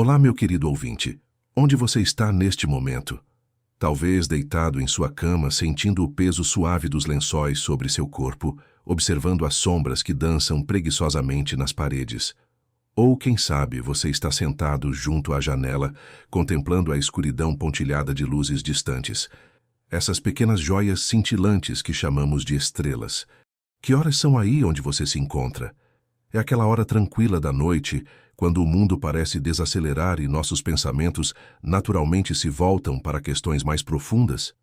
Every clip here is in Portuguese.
Olá, meu querido ouvinte. Onde você está neste momento? Talvez deitado em sua cama, sentindo o peso suave dos lençóis sobre seu corpo, observando as sombras que dançam preguiçosamente nas paredes. Ou, quem sabe, você está sentado junto à janela, contemplando a escuridão pontilhada de luzes distantes. Essas pequenas joias cintilantes que chamamos de estrelas. Que horas são aí onde você se encontra? É aquela hora tranquila da noite, quando o mundo parece desacelerar e nossos pensamentos naturalmente se voltam para questões mais profundas?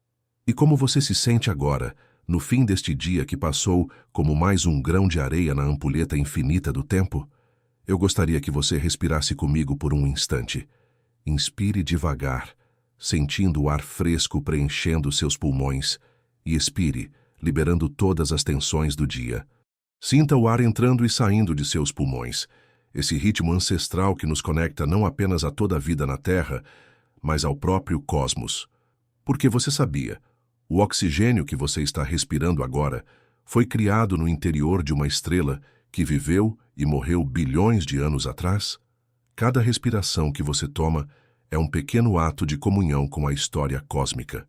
E como você se sente agora, no fim deste dia que passou como mais um grão de areia na ampulheta infinita do tempo? Eu gostaria que você respirasse comigo por um instante. Inspire devagar, sentindo o ar fresco preenchendo seus pulmões, e expire, liberando todas as tensões do dia. Sinta o ar entrando e saindo de seus pulmões, esse ritmo ancestral que nos conecta não apenas a toda a vida na Terra, mas ao próprio cosmos. Porque você sabia, o oxigênio que você está respirando agora foi criado no interior de uma estrela que viveu e morreu bilhões de anos atrás? Cada respiração que você toma é um pequeno ato de comunhão com a história cósmica.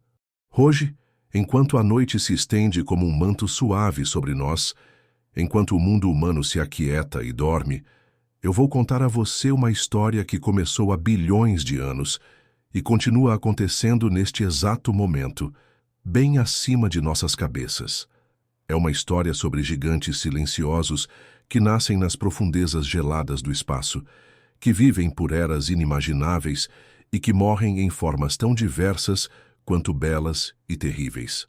Hoje, enquanto a noite se estende como um manto suave sobre nós, enquanto o mundo humano se aquieta e dorme, eu vou contar a você uma história que começou há bilhões de anos e continua acontecendo neste exato momento, bem acima de nossas cabeças. É uma história sobre gigantes silenciosos que nascem nas profundezas geladas do espaço, que vivem por eras inimagináveis e que morrem em formas tão diversas quanto belas e terríveis.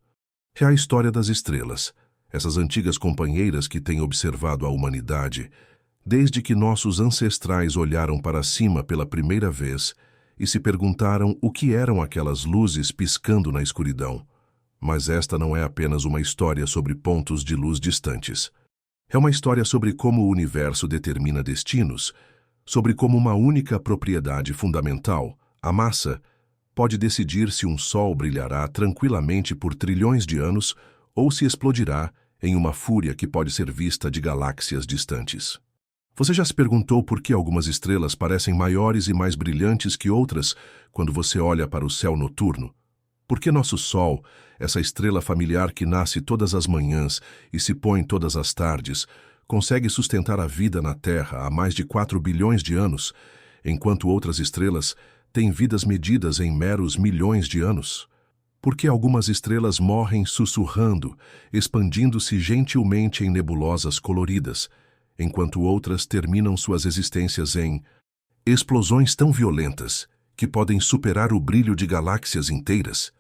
É a história das estrelas, essas antigas companheiras que têm observado a humanidade, desde que nossos ancestrais olharam para cima pela primeira vez e se perguntaram o que eram aquelas luzes piscando na escuridão. Mas esta não é apenas uma história sobre pontos de luz distantes. É uma história sobre como o universo determina destinos, sobre como uma única propriedade fundamental, a massa, pode decidir se um sol brilhará tranquilamente por trilhões de anos ou se explodirá em uma fúria que pode ser vista de galáxias distantes. Você já se perguntou por que algumas estrelas parecem maiores e mais brilhantes que outras quando você olha para o céu noturno? Por que nosso Sol, essa estrela familiar que nasce todas as manhãs e se põe todas as tardes, consegue sustentar a vida na Terra há mais de 4 bilhões de anos, enquanto outras estrelas têm vidas medidas em meros milhões de anos? Por que algumas estrelas morrem sussurrando, expandindo-se gentilmente em nebulosas coloridas, enquanto outras terminam suas existências em explosões tão violentas que podem superar o brilho de galáxias inteiras?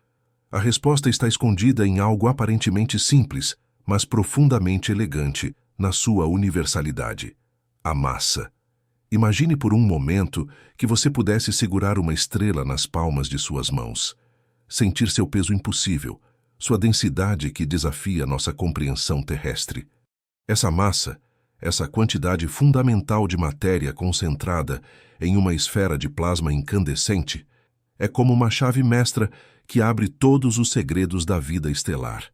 A resposta está escondida em algo aparentemente simples, mas profundamente elegante na sua universalidade: a massa. Imagine por um momento que você pudesse segurar uma estrela nas palmas de suas mãos. Sentir seu peso impossível, sua densidade que desafia nossa compreensão terrestre. Essa massa, essa quantidade fundamental de matéria concentrada em uma esfera de plasma incandescente, é como uma chave mestra que abre todos os segredos da vida estelar.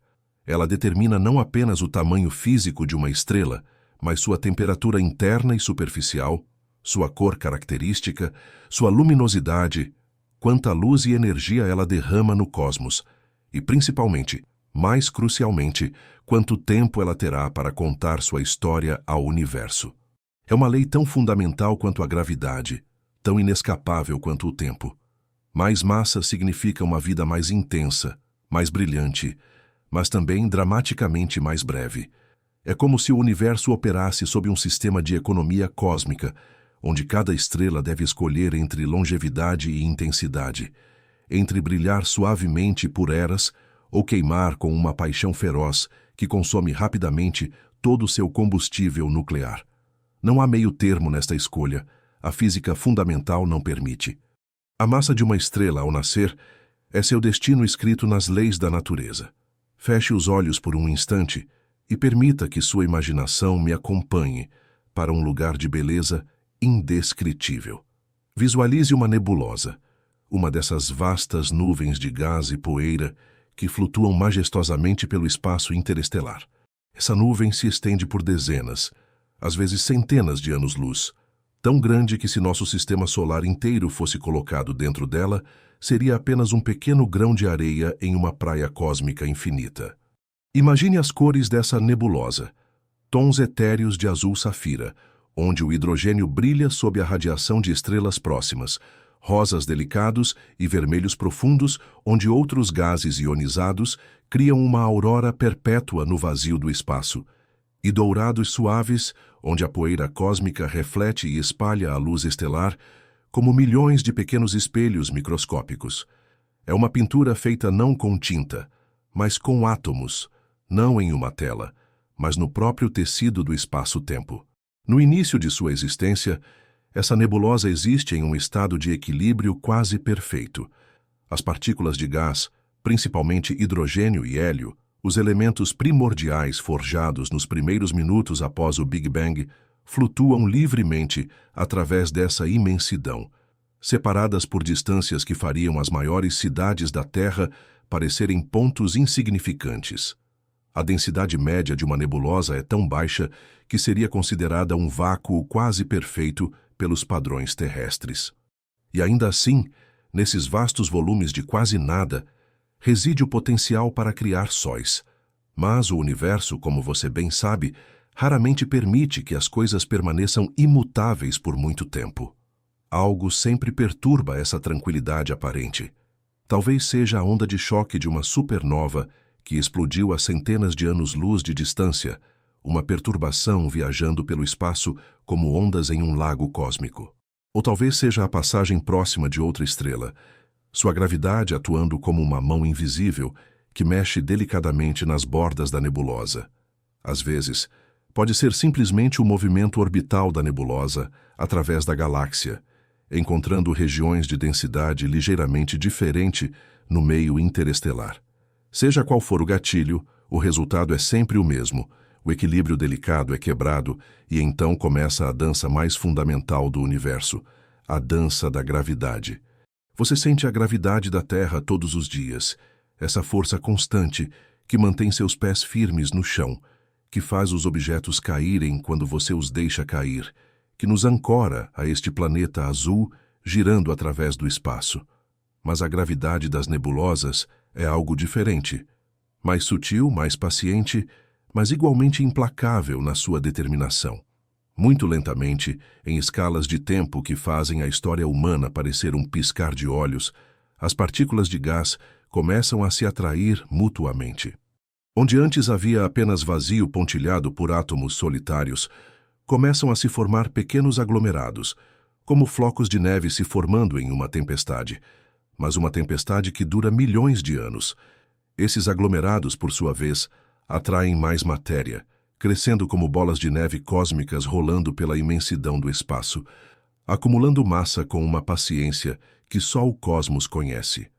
Ela determina não apenas o tamanho físico de uma estrela, mas sua temperatura interna e superficial, sua cor característica, sua luminosidade, quanta luz e energia ela derrama no cosmos, e principalmente, mais crucialmente, quanto tempo ela terá para contar sua história ao universo. É uma lei tão fundamental quanto a gravidade, tão inescapável quanto o tempo. Mais massa significa uma vida mais intensa, mais brilhante, mas também dramaticamente mais breve. É como se o universo operasse sob um sistema de economia cósmica, onde cada estrela deve escolher entre longevidade e intensidade, entre brilhar suavemente por eras ou queimar com uma paixão feroz que consome rapidamente todo o seu combustível nuclear. Não há meio termo nesta escolha, a física fundamental não permite. A massa de uma estrela, ao nascer, é seu destino escrito nas leis da natureza. Feche os olhos por um instante e permita que sua imaginação me acompanhe para um lugar de beleza indescritível. Visualize uma nebulosa, uma dessas vastas nuvens de gás e poeira que flutuam majestosamente pelo espaço interestelar. Essa nuvem se estende por dezenas, às vezes centenas de anos-luz, tão grande que se nosso sistema solar inteiro fosse colocado dentro dela, seria apenas um pequeno grão de areia em uma praia cósmica infinita. Imagine as cores dessa nebulosa, tons etéreos de azul safira, onde o hidrogênio brilha sob a radiação de estrelas próximas, rosas delicados e vermelhos profundos, onde outros gases ionizados criam uma aurora perpétua no vazio do espaço, e dourados suaves, onde a poeira cósmica reflete e espalha a luz estelar como milhões de pequenos espelhos microscópicos. É uma pintura feita não com tinta, mas com átomos, não em uma tela, mas no próprio tecido do espaço-tempo. No início de sua existência, essa nebulosa existe em um estado de equilíbrio quase perfeito. As partículas de gás, principalmente hidrogênio e hélio, os elementos primordiais forjados nos primeiros minutos após o Big Bang, flutuam livremente através dessa imensidão, separadas por distâncias que fariam as maiores cidades da Terra parecerem pontos insignificantes. A densidade média de uma nebulosa é tão baixa que seria considerada um vácuo quase perfeito pelos padrões terrestres. E ainda assim, nesses vastos volumes de quase nada, reside o potencial para criar sóis. Mas o universo, como você bem sabe, raramente permite que as coisas permaneçam imutáveis por muito tempo. Algo sempre perturba essa tranquilidade aparente. Talvez seja a onda de choque de uma supernova que explodiu a centenas de anos-luz de distância, uma perturbação viajando pelo espaço como ondas em um lago cósmico. Ou talvez seja a passagem próxima de outra estrela, sua gravidade atuando como uma mão invisível que mexe delicadamente nas bordas da nebulosa. Às vezes, pode ser simplesmente o movimento orbital da nebulosa através da galáxia, encontrando regiões de densidade ligeiramente diferente no meio interestelar. Seja qual for o gatilho, o resultado é sempre o mesmo. O equilíbrio delicado é quebrado e então começa a dança mais fundamental do universo, a dança da gravidade. Você sente a gravidade da Terra todos os dias, essa força constante que mantém seus pés firmes no chão, que faz os objetos caírem quando você os deixa cair, que nos ancora a este planeta azul girando através do espaço. Mas a gravidade das nebulosas é algo diferente, mais sutil, mais paciente, mas igualmente implacável na sua determinação. Muito lentamente, em escalas de tempo que fazem a história humana parecer um piscar de olhos, as partículas de gás começam a se atrair mutuamente. Onde antes havia apenas vazio pontilhado por átomos solitários, começam a se formar pequenos aglomerados, como flocos de neve se formando em uma tempestade, mas uma tempestade que dura milhões de anos. Esses aglomerados, por sua vez, atraem mais matéria, crescendo como bolas de neve cósmicas rolando pela imensidão do espaço, acumulando massa com uma paciência que só o cosmos conhece.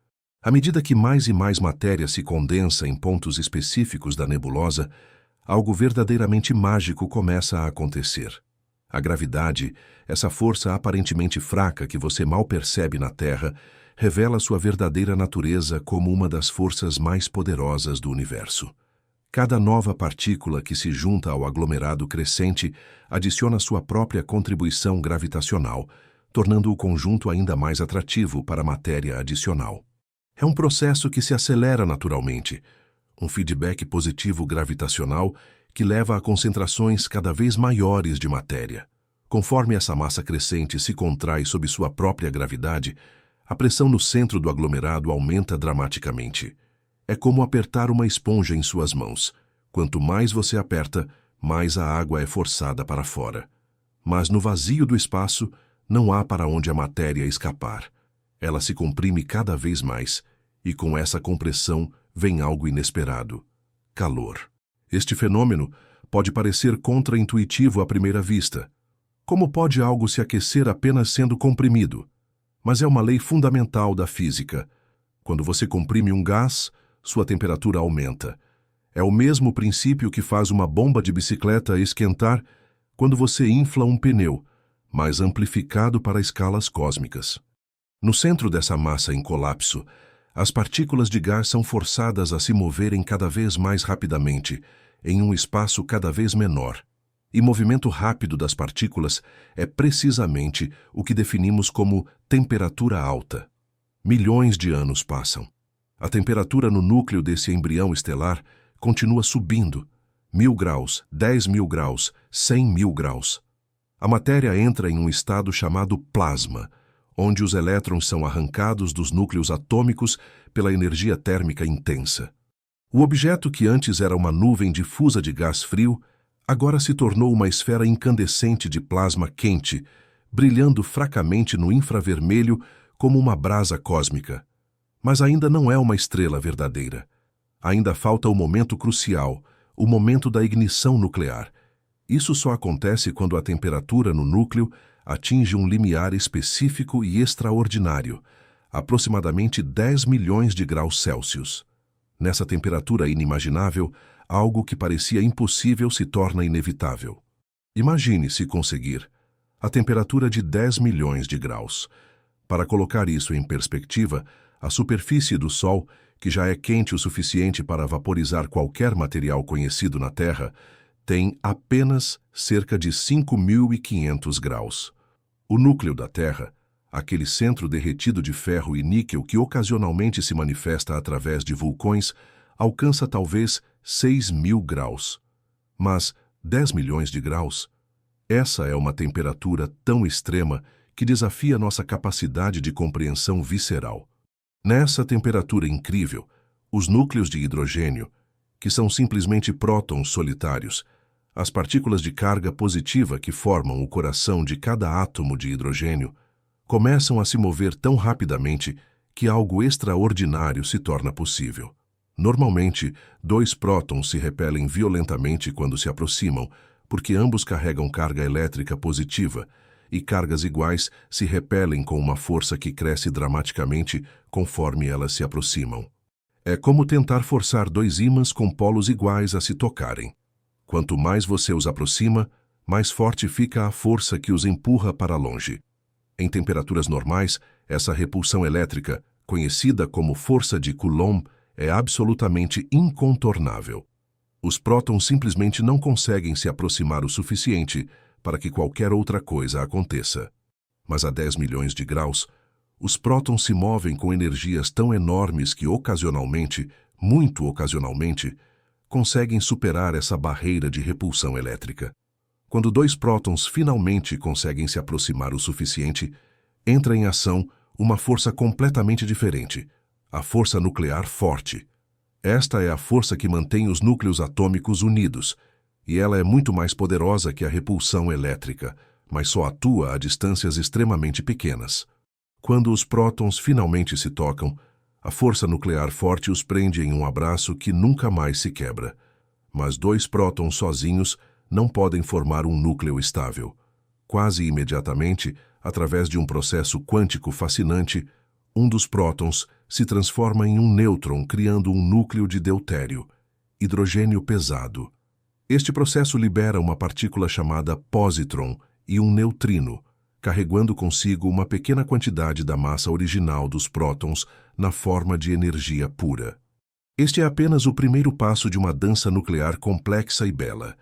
À medida que mais e mais matéria se condensa em pontos específicos da nebulosa, algo verdadeiramente mágico começa a acontecer. A gravidade, essa força aparentemente fraca que você mal percebe na Terra, revela sua verdadeira natureza como uma das forças mais poderosas do universo. Cada nova partícula que se junta ao aglomerado crescente adiciona sua própria contribuição gravitacional, tornando o conjunto ainda mais atrativo para a matéria adicional. É um processo que se acelera naturalmente, um feedback positivo gravitacional que leva a concentrações cada vez maiores de matéria. Conforme essa massa crescente se contrai sob sua própria gravidade, a pressão no centro do aglomerado aumenta dramaticamente. É como apertar uma esponja em suas mãos. Quanto mais você aperta, mais a água é forçada para fora. Mas no vazio do espaço, não há para onde a matéria escapar. Ela se comprime cada vez mais, e com essa compressão vem algo inesperado: calor. Este fenômeno pode parecer contraintuitivo à primeira vista. Como pode algo se aquecer apenas sendo comprimido? Mas é uma lei fundamental da física. Quando você comprime um gás, sua temperatura aumenta. É o mesmo princípio que faz uma bomba de bicicleta esquentar quando você infla um pneu, mas amplificado para escalas cósmicas. No centro dessa massa em colapso, as partículas de gás são forçadas a se moverem cada vez mais rapidamente, em um espaço cada vez menor. e movimento rápido das partículas é precisamente o que definimos como temperatura alta. Milhões de anos passam. A temperatura no núcleo desse embrião estelar continua subindo. 1000 graus, 10.000 graus, 100.000 graus. A matéria entra em um estado chamado plasma, onde os elétrons são arrancados dos núcleos atômicos pela energia térmica intensa. O objeto que antes era uma nuvem difusa de gás frio, agora se tornou uma esfera incandescente de plasma quente, brilhando fracamente no infravermelho como uma brasa cósmica. Mas ainda não é uma estrela verdadeira. Ainda falta o momento crucial, o momento da ignição nuclear. Isso só acontece quando a temperatura no núcleo atinge um limiar específico e extraordinário, aproximadamente 10 milhões de graus Celsius. Nessa temperatura inimaginável, algo que parecia impossível se torna inevitável. Imagine se conseguir a temperatura de 10 milhões de graus. Para colocar isso em perspectiva, a superfície do Sol, que já é quente o suficiente para vaporizar qualquer material conhecido na Terra, tem apenas cerca de 5.500 graus. O núcleo da Terra, aquele centro derretido de ferro e níquel que ocasionalmente se manifesta através de vulcões, alcança talvez 6.000 graus. Mas 10 milhões de graus? Essa é uma temperatura tão extrema que desafia nossa capacidade de compreensão visceral. Nessa temperatura incrível, os núcleos de hidrogênio, que são simplesmente prótons solitários, as partículas de carga positiva que formam o coração de cada átomo de hidrogênio, começam a se mover tão rapidamente que algo extraordinário se torna possível. Normalmente, dois prótons se repelem violentamente quando se aproximam, porque ambos carregam carga elétrica positiva, e cargas iguais se repelem com uma força que cresce dramaticamente conforme elas se aproximam. É como tentar forçar dois ímãs com polos iguais a se tocarem. Quanto mais você os aproxima, mais forte fica a força que os empurra para longe. Em temperaturas normais, essa repulsão elétrica, conhecida como força de Coulomb, é absolutamente incontornável. Os prótons simplesmente não conseguem se aproximar o suficiente para que qualquer outra coisa aconteça. Mas a 10 milhões de graus, os prótons se movem com energias tão enormes que ocasionalmente, muito ocasionalmente, conseguem superar essa barreira de repulsão elétrica. Quando dois prótons finalmente conseguem se aproximar o suficiente, entra em ação uma força completamente diferente, a força nuclear forte. Esta é a força que mantém os núcleos atômicos unidos, e ela é muito mais poderosa que a repulsão elétrica, mas só atua a distâncias extremamente pequenas. Quando os prótons finalmente se tocam, a força nuclear forte os prende em um abraço que nunca mais se quebra. Mas dois prótons sozinhos não podem formar um núcleo estável. Quase imediatamente, através de um processo quântico fascinante, um dos prótons se transforma em um nêutron, criando um núcleo de deutério, hidrogênio pesado. Este processo libera uma partícula chamada pósitron e um neutrino, carregando consigo uma pequena quantidade da massa original dos prótons na forma de energia pura. Este é apenas o primeiro passo de uma dança nuclear complexa e bela.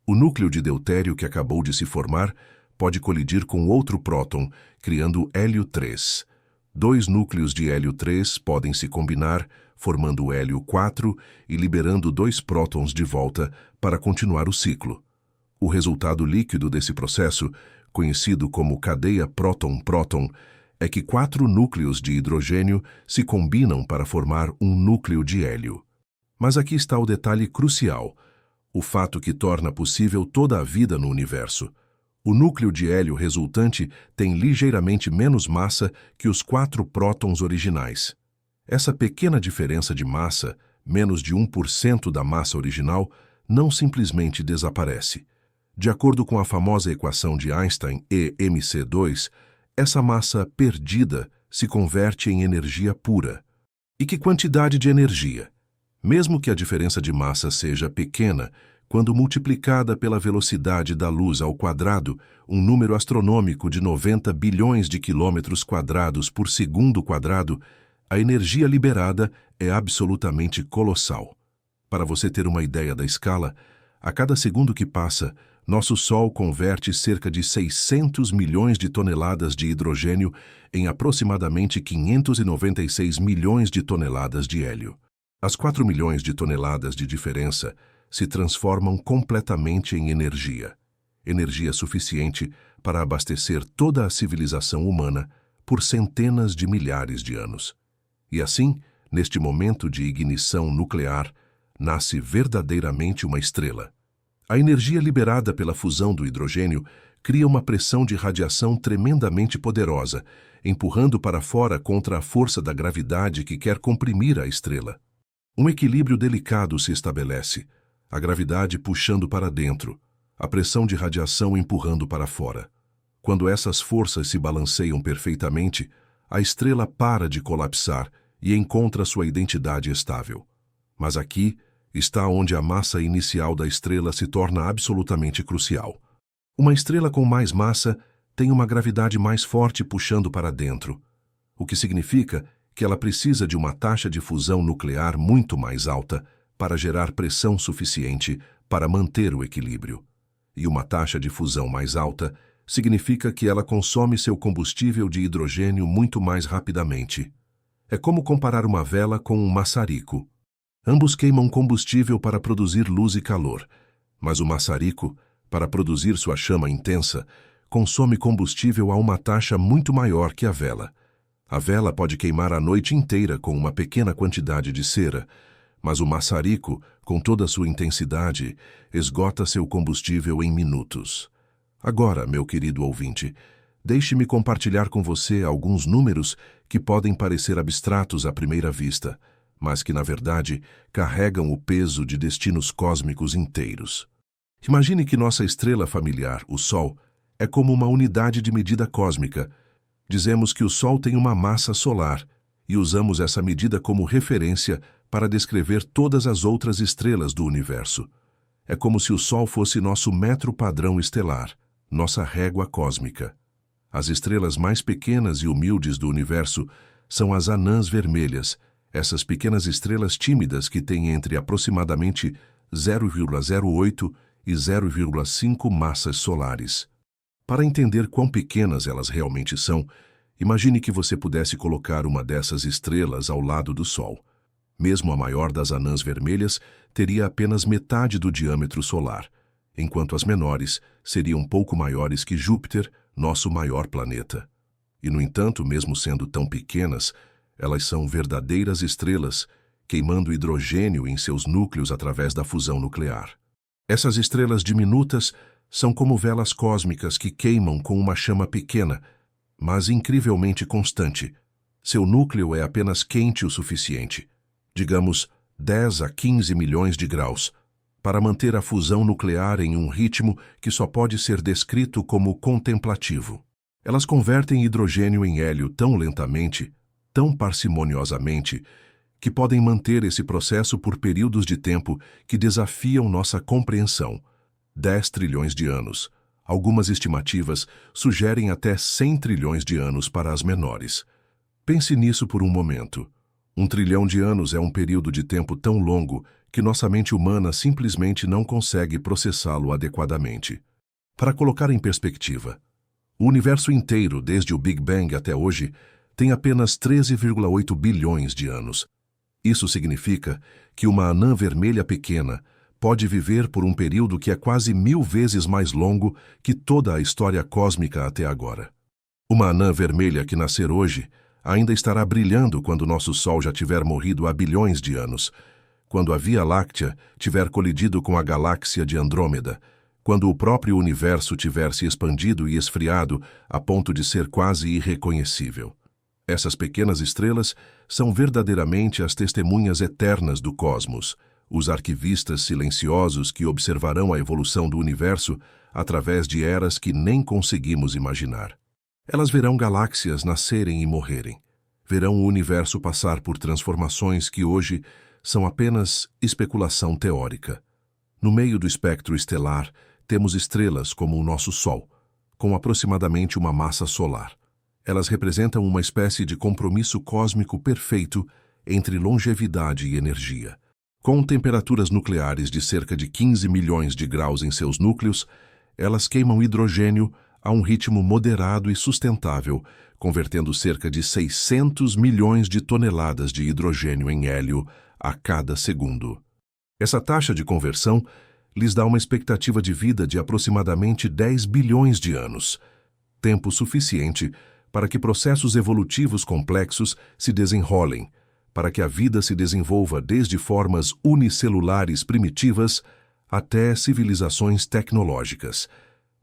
O núcleo de deutério que acabou de se formar pode colidir com outro próton, criando hélio 3. Dois núcleos de hélio 3 podem se combinar, formando o hélio 4 e liberando dois prótons de volta para continuar o ciclo. O resultado líquido desse processo, conhecido como cadeia próton-próton, é que 4 núcleos de hidrogênio se combinam para formar um núcleo de hélio. Mas aqui está o detalhe crucial, o fato que torna possível toda a vida no universo. O núcleo de hélio resultante tem ligeiramente menos massa que os 4 prótons originais. Essa pequena diferença de massa, menos de 1% da massa original, não simplesmente desaparece. De acordo com a famosa equação de Einstein, E=mc2, essa massa perdida se converte em energia pura. E que quantidade de energia? Mesmo que a diferença de massa seja pequena, quando multiplicada pela velocidade da luz ao quadrado, um número astronômico de 90 bilhões de quilômetros quadrados por segundo quadrado, a energia liberada é absolutamente colossal. Para você ter uma ideia da escala, a cada segundo que passa, Nosso Sol converte cerca de 600 milhões de toneladas de hidrogênio em aproximadamente 596 milhões de toneladas de hélio. As 4 milhões de toneladas de diferença se transformam completamente em energia. Energia suficiente para abastecer toda a civilização humana por centenas de milhares de anos. E assim, neste momento de ignição nuclear, nasce verdadeiramente uma estrela. A energia liberada pela fusão do hidrogênio cria uma pressão de radiação tremendamente poderosa, empurrando para fora contra a força da gravidade que quer comprimir a estrela. Um equilíbrio delicado se estabelece, a gravidade puxando para dentro, a pressão de radiação empurrando para fora. Quando essas forças se balanceiam perfeitamente, a estrela para de colapsar e encontra sua identidade estável. Mas aqui está onde a massa inicial da estrela se torna absolutamente crucial. Uma estrela com mais massa tem uma gravidade mais forte puxando para dentro, o que significa que ela precisa de uma taxa de fusão nuclear muito mais alta para gerar pressão suficiente para manter o equilíbrio. E uma taxa de fusão mais alta significa que ela consome seu combustível de hidrogênio muito mais rapidamente. É como comparar uma vela com um maçarico. Ambos queimam combustível para produzir luz e calor, mas o maçarico, para produzir sua chama intensa, consome combustível a uma taxa muito maior que a vela. A vela pode queimar a noite inteira com uma pequena quantidade de cera, mas o maçarico, com toda a sua intensidade, esgota seu combustível em minutos. Agora, meu querido ouvinte, deixe-me compartilhar com você alguns números que podem parecer abstratos à primeira vista, mas que, na verdade, carregam o peso de destinos cósmicos inteiros. Imagine que nossa estrela familiar, o Sol, é como uma unidade de medida cósmica. Dizemos que o Sol tem uma massa solar e usamos essa medida como referência para descrever todas as outras estrelas do universo. É como se o Sol fosse nosso metro padrão estelar, nossa régua cósmica. As estrelas mais pequenas e humildes do universo são as anãs vermelhas, essas pequenas estrelas tímidas que têm entre aproximadamente 0,08 e 0,5 massas solares. Para entender quão pequenas elas realmente são, imagine que você pudesse colocar uma dessas estrelas ao lado do Sol. Mesmo a maior das anãs vermelhas teria apenas metade do diâmetro solar, enquanto as menores seriam um pouco maiores que Júpiter, nosso maior planeta. E, no entanto, mesmo sendo tão pequenas, elas são verdadeiras estrelas, queimando hidrogênio em seus núcleos através da fusão nuclear. Essas estrelas diminutas são como velas cósmicas que queimam com uma chama pequena, mas incrivelmente constante. Seu núcleo é apenas quente o suficiente, digamos 10 a 15 milhões de graus, para manter a fusão nuclear em um ritmo que só pode ser descrito como contemplativo. Elas convertem hidrogênio em hélio tão lentamente, tão parcimoniosamente, que podem manter esse processo por períodos de tempo que desafiam nossa compreensão. 10 trilhões de anos. Algumas estimativas sugerem até 100 trilhões de anos para as menores. Pense nisso por um momento. 1 trilhão de anos é um período de tempo tão longo que nossa mente humana simplesmente não consegue processá-lo adequadamente. Para colocar em perspectiva, o universo inteiro, desde o Big Bang até hoje, tem apenas 13,8 bilhões de anos. Isso significa que uma anã vermelha pequena pode viver por um período que é quase 1000 vezes mais longo que toda a história cósmica até agora. Uma anã vermelha que nascer hoje ainda estará brilhando quando nosso Sol já tiver morrido há bilhões de anos, quando a Via Láctea tiver colidido com a galáxia de Andrômeda, quando o próprio universo tiver se expandido e esfriado a ponto de ser quase irreconhecível. Essas pequenas estrelas são verdadeiramente as testemunhas eternas do cosmos, os arquivistas silenciosos que observarão a evolução do universo através de eras que nem conseguimos imaginar. Elas verão galáxias nascerem e morrerem, verão o universo passar por transformações que hoje são apenas especulação teórica. No meio do espectro estelar, temos estrelas como o nosso Sol, com aproximadamente uma massa solar. Elas representam uma espécie de compromisso cósmico perfeito entre longevidade e energia. Com temperaturas nucleares de cerca de 15 milhões de graus em seus núcleos, Elas queimam hidrogênio a um ritmo moderado e sustentável, convertendo cerca de 600 milhões de toneladas de hidrogênio em hélio a cada segundo. Essa taxa de conversão lhes dá uma expectativa de vida de aproximadamente 10 bilhões de anos, tempo suficiente para que processos evolutivos complexos se desenrolem, para que a vida se desenvolva desde formas unicelulares primitivas até civilizações tecnológicas,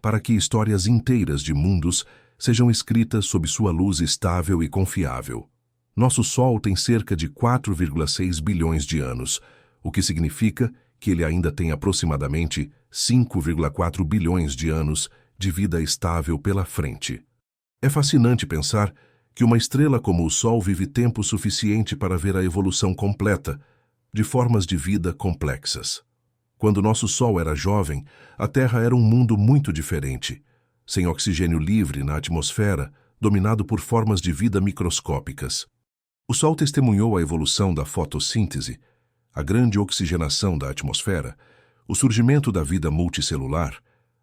para que histórias inteiras de mundos sejam escritas sob sua luz estável e confiável. Nosso Sol tem cerca de 4,6 bilhões de anos, o que significa que ele ainda tem aproximadamente 5,4 bilhões de anos de vida estável pela frente. É fascinante pensar que uma estrela como o Sol vive tempo suficiente para ver a evolução completa de formas de vida complexas. Quando nosso Sol era jovem, a Terra era um mundo muito diferente, sem oxigênio livre na atmosfera, dominado por formas de vida microscópicas. O Sol testemunhou a evolução da fotossíntese, a grande oxigenação da atmosfera, o surgimento da vida multicelular,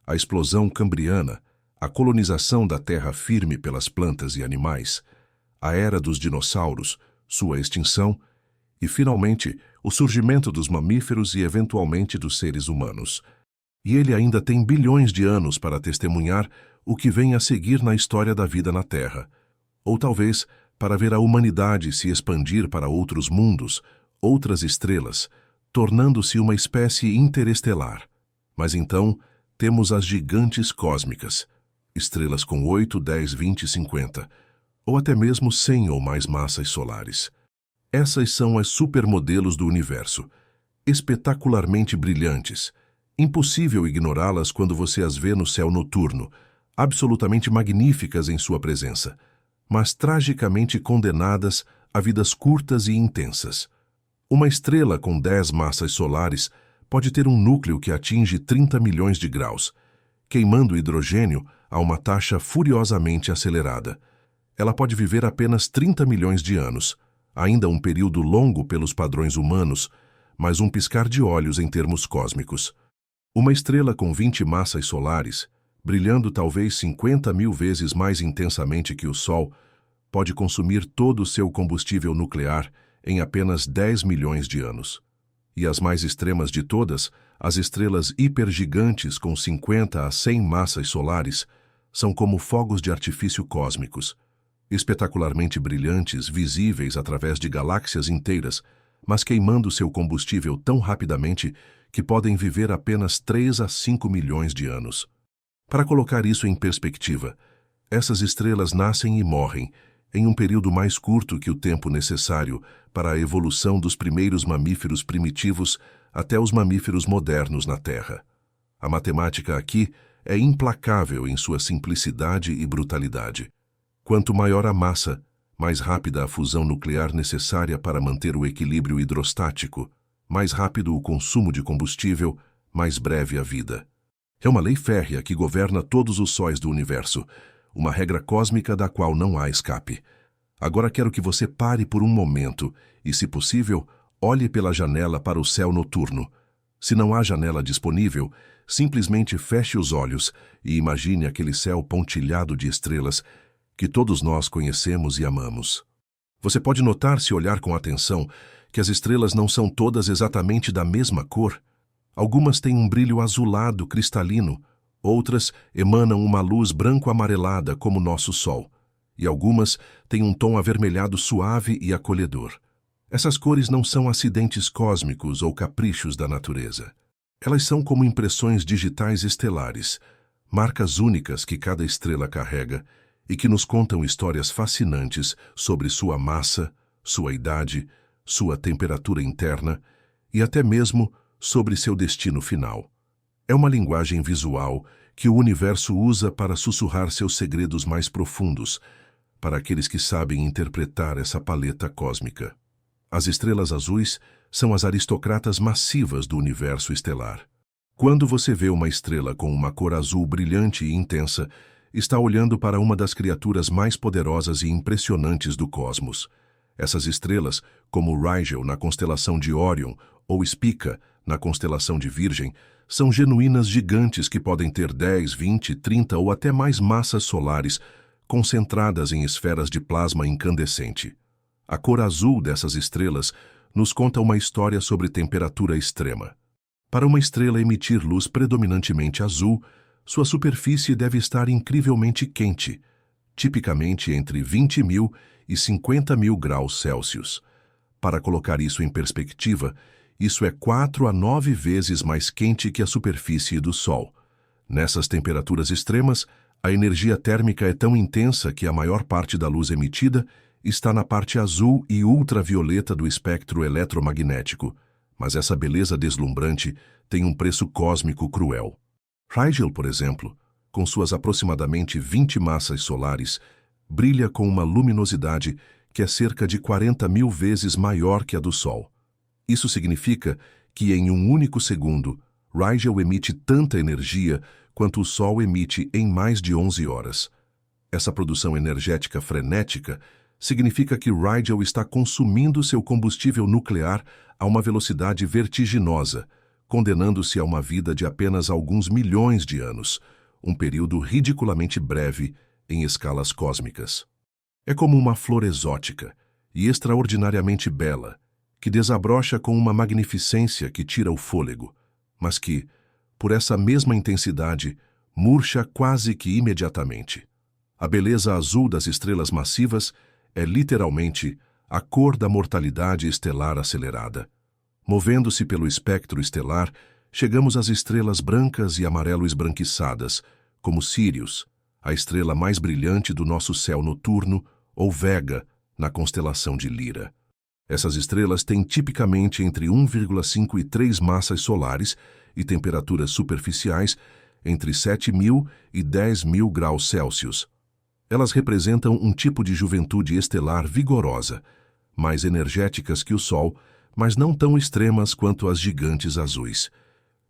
a explosão cambriana, a colonização da terra firme pelas plantas e animais, a era dos dinossauros, sua extinção e, finalmente, o surgimento dos mamíferos e, eventualmente, dos seres humanos. E ele ainda tem bilhões de anos para testemunhar o que vem a seguir na história da vida na Terra, ou talvez para ver a humanidade se expandir para outros mundos, outras estrelas, tornando-se uma espécie interestelar. Mas então temos as gigantes cósmicas, estrelas com 8, 10, 20, 50, ou até mesmo 100 ou mais massas solares. Essas são as supermodelos do universo, espetacularmente brilhantes. Impossível ignorá-las quando você as vê no céu noturno, absolutamente magníficas em sua presença, mas tragicamente condenadas a vidas curtas e intensas. Uma estrela com 10 massas solares pode ter um núcleo que atinge 30 milhões de graus, queimando hidrogênio a uma taxa furiosamente acelerada. Ela pode viver apenas 30 milhões de anos, ainda um período longo pelos padrões humanos, mas um piscar de olhos em termos cósmicos. Uma estrela com 20 massas solares, brilhando talvez 50 mil vezes mais intensamente que o Sol, pode consumir todo o seu combustível nuclear em apenas 10 milhões de anos. E as mais extremas de todas, as estrelas hipergigantes com 50 a 100 massas solares, são como fogos de artifício cósmicos, espetacularmente brilhantes, visíveis através de galáxias inteiras, mas queimando seu combustível tão rapidamente que podem viver apenas 3 a 5 milhões de anos. Para colocar isso em perspectiva, essas estrelas nascem e morrem em um período mais curto que o tempo necessário para a evolução dos primeiros mamíferos primitivos até os mamíferos modernos na Terra. A matemática aqui é implacável em sua simplicidade e brutalidade. Quanto maior a massa, mais rápida a fusão nuclear necessária para manter o equilíbrio hidrostático, mais rápido o consumo de combustível, mais breve a vida. É uma lei férrea que governa todos os sóis do universo, uma regra cósmica da qual não há escape. Agora quero que você pare por um momento e, se possível, olhe pela janela para o céu noturno. Se não há janela disponível, simplesmente feche os olhos e imagine aquele céu pontilhado de estrelas que todos nós conhecemos e amamos. Você pode notar, se olhar com atenção, que as estrelas não são todas exatamente da mesma cor. Algumas têm um brilho azulado cristalino, outras emanam uma luz branco-amarelada como nosso Sol, e algumas têm um tom avermelhado suave e acolhedor. Essas cores não são acidentes cósmicos ou caprichos da natureza. Elas são como impressões digitais estelares, marcas únicas que cada estrela carrega e que nos contam histórias fascinantes sobre sua massa, sua idade, sua temperatura interna e até mesmo sobre seu destino final. É uma linguagem visual que o universo usa para sussurrar seus segredos mais profundos, para aqueles que sabem interpretar essa paleta cósmica. As estrelas azuis são as aristocratas massivas do universo estelar. Quando você vê uma estrela com uma cor azul brilhante e intensa, está olhando para uma das criaturas mais poderosas e impressionantes do cosmos. Essas estrelas, como Rigel na constelação de Órion ou Spica na constelação de Virgem, são genuínas gigantes que podem ter 10, 20, 30 ou até mais massas solares concentradas em esferas de plasma incandescente. A cor azul dessas estrelas nos conta uma história sobre temperatura extrema. Para uma estrela emitir luz predominantemente azul, sua superfície deve estar incrivelmente quente, tipicamente entre 20.000 e 50.000 graus Celsius. Para colocar isso em perspectiva, isso é 4 a 9 vezes mais quente que a superfície do Sol. Nessas temperaturas extremas, a energia térmica é tão intensa que a maior parte da luz emitida está na parte azul e ultravioleta do espectro eletromagnético, mas essa beleza deslumbrante tem um preço cósmico cruel. Rigel, por exemplo, com suas aproximadamente 20 massas solares, brilha com uma luminosidade que é cerca de 40.000 vezes maior que a do Sol. Isso significa que em um único segundo, Rigel emite tanta energia quanto o Sol emite em mais de 11 horas. Essa produção energética frenética significa que Rigel está consumindo seu combustível nuclear a uma velocidade vertiginosa, condenando-se a uma vida de apenas alguns milhões de anos, um período ridiculamente breve em escalas cósmicas. É como uma flor exótica e extraordinariamente bela, que desabrocha com uma magnificência que tira o fôlego, mas que, por essa mesma intensidade, murcha quase que imediatamente. A beleza azul das estrelas massivas é literalmente a cor da mortalidade estelar acelerada. Movendo-se pelo espectro estelar, chegamos às estrelas brancas e amarelo esbranquiçadas, como Sirius, a estrela mais brilhante do nosso céu noturno, ou Vega, na constelação de Lira. Essas estrelas têm tipicamente entre 1,5 e 3 massas solares e temperaturas superficiais entre 7.000 e 10.000 graus Celsius. Elas representam um tipo de juventude estelar vigorosa, mais energéticas que o Sol, mas não tão extremas quanto as gigantes azuis.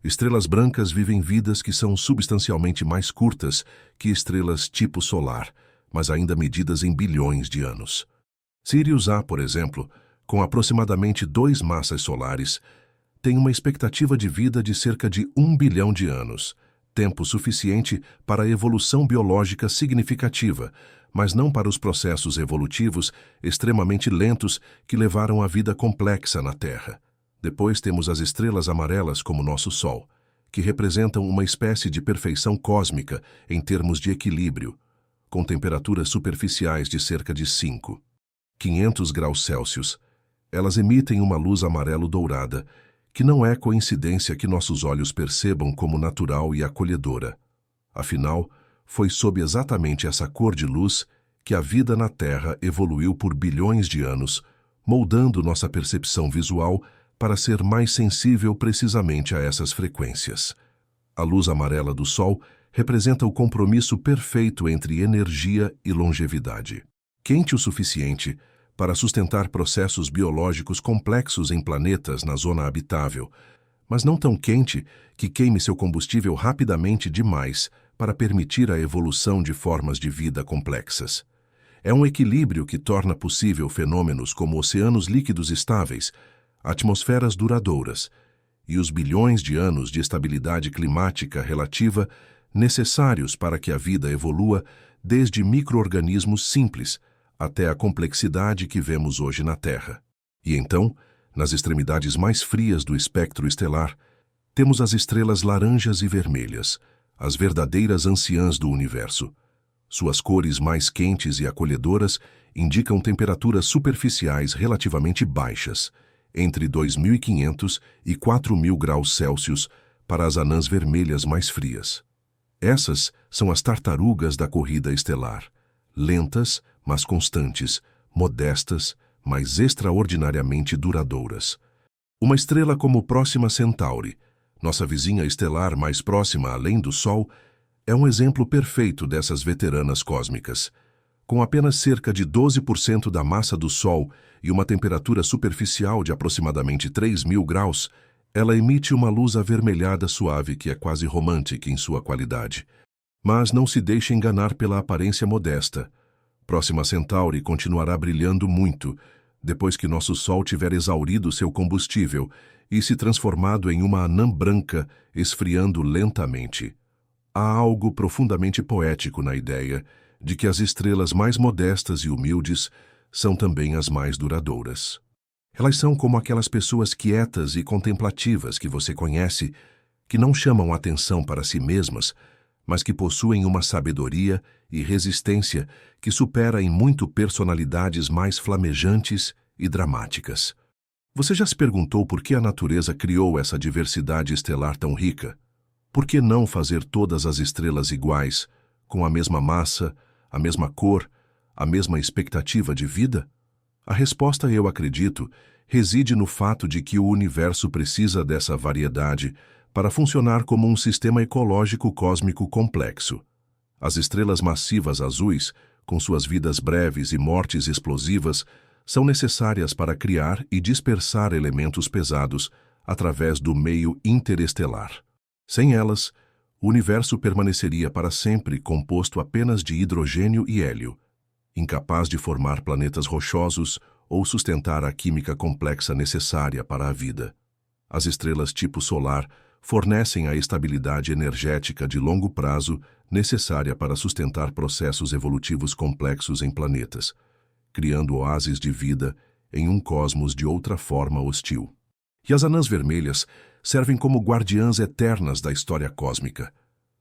Estrelas brancas vivem vidas que são substancialmente mais curtas que estrelas tipo solar, mas ainda medidas em bilhões de anos. Sirius A, por exemplo, com aproximadamente 2 massas solares, tem uma expectativa de vida de cerca de 1 bilhão de anos, tempo suficiente para a evolução biológica significativa, mas não para os processos evolutivos extremamente lentos que levaram a vida complexa na Terra. Depois temos as estrelas amarelas como nosso Sol, que representam uma espécie de perfeição cósmica em termos de equilíbrio, com temperaturas superficiais de cerca de 500 graus Celsius. Elas emitem uma luz amarelo-dourada, que não é coincidência que nossos olhos percebam como natural e acolhedora. Afinal, foi sob exatamente essa cor de luz que a vida na Terra evoluiu por bilhões de anos, moldando nossa percepção visual para ser mais sensível precisamente a essas frequências. A luz amarela do Sol representa o compromisso perfeito entre energia e longevidade. Quente o suficiente para sustentar processos biológicos complexos em planetas na zona habitável, mas não tão quente que queime seu combustível rapidamente demais para permitir a evolução de formas de vida complexas. É um equilíbrio que torna possível fenômenos como oceanos líquidos estáveis, atmosferas duradouras e os bilhões de anos de estabilidade climática relativa necessários para que a vida evolua desde micro-organismos simples até a complexidade que vemos hoje na Terra. E então, nas extremidades mais frias do espectro estelar, temos as estrelas laranjas e vermelhas, as verdadeiras anciãs do universo. Suas cores mais quentes e acolhedoras indicam temperaturas superficiais relativamente baixas, entre 2.500 e 4.000 graus Celsius para as anãs vermelhas mais frias. Essas são as tartarugas da corrida estelar, lentas, mas constantes, modestas, mas extraordinariamente duradouras. Uma estrela como Próxima Centauri, nossa vizinha estelar mais próxima além do Sol, é um exemplo perfeito dessas veteranas cósmicas. Com apenas cerca de 12% da massa do Sol e uma temperatura superficial de aproximadamente 3.000 graus, ela emite uma luz avermelhada suave que é quase romântica em sua qualidade. Mas não se deixe enganar pela aparência modesta. Próxima Centauri continuará brilhando muito, depois que nosso Sol tiver exaurido seu combustível e se transformado em uma anã branca, esfriando lentamente. Há algo profundamente poético na ideia de que as estrelas mais modestas e humildes são também as mais duradouras. Elas são como aquelas pessoas quietas e contemplativas que você conhece, que não chamam atenção para si mesmas, mas que possuem uma sabedoria e resistência que supera em muito personalidades mais flamejantes e dramáticas. Você já se perguntou por que a natureza criou essa diversidade estelar tão rica? Por que não fazer todas as estrelas iguais, com a mesma massa, a mesma cor, a mesma expectativa de vida? A resposta, eu acredito, reside no fato de que o universo precisa dessa variedade para funcionar como um sistema ecológico cósmico complexo. As estrelas massivas azuis, com suas vidas breves e mortes explosivas, são necessárias para criar e dispersar elementos pesados através do meio interestelar. Sem elas, o universo permaneceria para sempre composto apenas de hidrogênio e hélio, incapaz de formar planetas rochosos ou sustentar a química complexa necessária para a vida. As estrelas tipo solar fornecem a estabilidade energética de longo prazo necessária para sustentar processos evolutivos complexos em planetas, criando oásis de vida em um cosmos de outra forma hostil. E as anãs vermelhas servem como guardiãs eternas da história cósmica,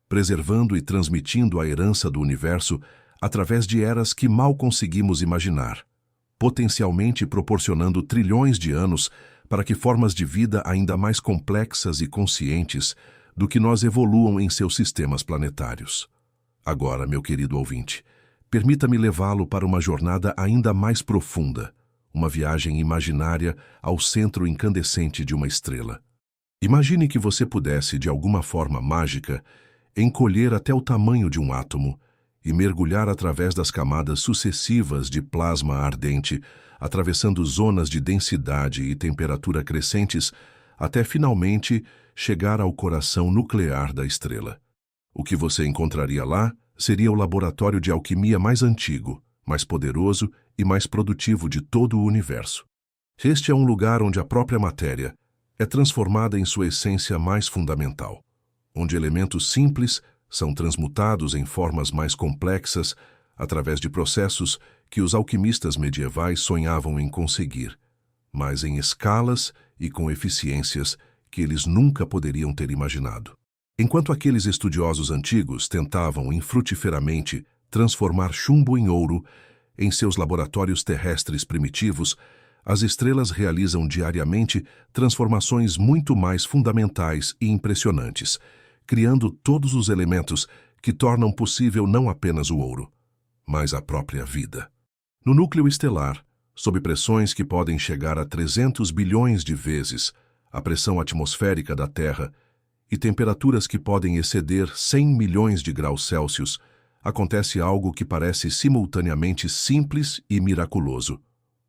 preservando e transmitindo a herança do universo através de eras que mal conseguimos imaginar, potencialmente proporcionando trilhões de anos para que formas de vida ainda mais complexas e conscientes do que nós evoluam em seus sistemas planetários. Agora, meu querido ouvinte, permita-me levá-lo para uma jornada ainda mais profunda, uma viagem imaginária ao centro incandescente de uma estrela. Imagine que você pudesse, de alguma forma mágica, encolher até o tamanho de um átomo e mergulhar através das camadas sucessivas de plasma ardente, atravessando zonas de densidade e temperatura crescentes, até finalmente chegar ao coração nuclear da estrela. O que você encontraria lá seria o laboratório de alquimia mais antigo, mais poderoso e mais produtivo de todo o universo. Este é um lugar onde a própria matéria é transformada em sua essência mais fundamental, onde elementos simples são transmutados em formas mais complexas através de processos que os alquimistas medievais sonhavam em conseguir, mas em escalas e com eficiências que eles nunca poderiam ter imaginado. Enquanto aqueles estudiosos antigos tentavam infrutiferamente transformar chumbo em ouro em seus laboratórios terrestres primitivos, as estrelas realizam diariamente transformações muito mais fundamentais e impressionantes, criando todos os elementos que tornam possível não apenas o ouro, mas a própria vida. No núcleo estelar, sob pressões que podem chegar a 300 bilhões de vezes a pressão atmosférica da Terra e temperaturas que podem exceder 100 milhões de graus Celsius, acontece algo que parece simultaneamente simples e miraculoso.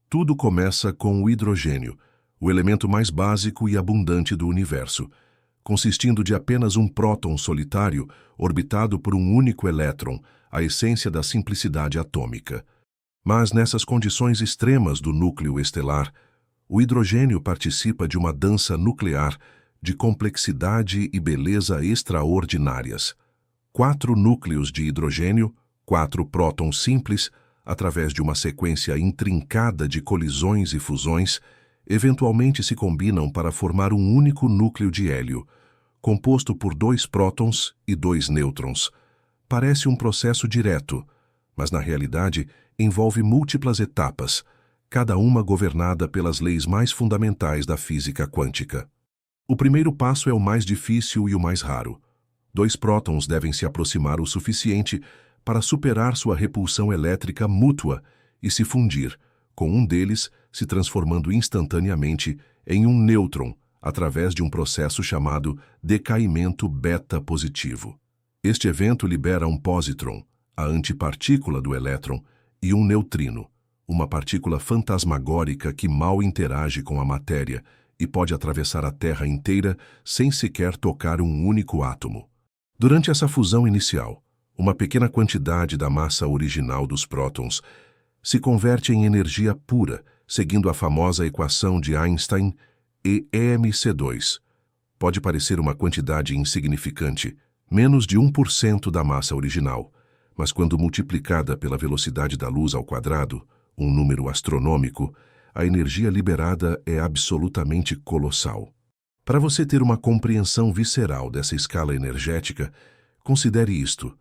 Tudo começa com o hidrogênio, o elemento mais básico e abundante do universo, consistindo de apenas um próton solitário orbitado por um único elétron, a essência da simplicidade atômica. Mas nessas condições extremas do núcleo estelar, o hidrogênio participa de uma dança nuclear de complexidade e beleza extraordinárias. 4 núcleos de hidrogênio, 4 prótons simples, através de uma sequência intrincada de colisões e fusões, eventualmente se combinam para formar um único núcleo de hélio, composto por 2 prótons e 2 nêutrons. Parece um processo direto, mas na realidade envolve múltiplas etapas, cada uma governada pelas leis mais fundamentais da física quântica. O primeiro passo é o mais difícil e o mais raro. 2 prótons devem se aproximar o suficiente para superar sua repulsão elétrica mútua e se fundir, com um deles se transformando instantaneamente em um nêutron através de um processo chamado decaimento beta-positivo. Este evento libera um pósitron, a antipartícula do elétron, e um neutrino, uma partícula fantasmagórica que mal interage com a matéria e pode atravessar a Terra inteira sem sequer tocar um único átomo. Durante essa fusão inicial, uma pequena quantidade da massa original dos prótons se converte em energia pura, seguindo a famosa equação de Einstein, e EMC2. Pode parecer uma quantidade insignificante, menos de 1% da massa original, mas quando multiplicada pela velocidade da luz ao quadrado, um número astronômico, a energia liberada é absolutamente colossal. Para você ter uma compreensão visceral dessa escala energética, considere isto.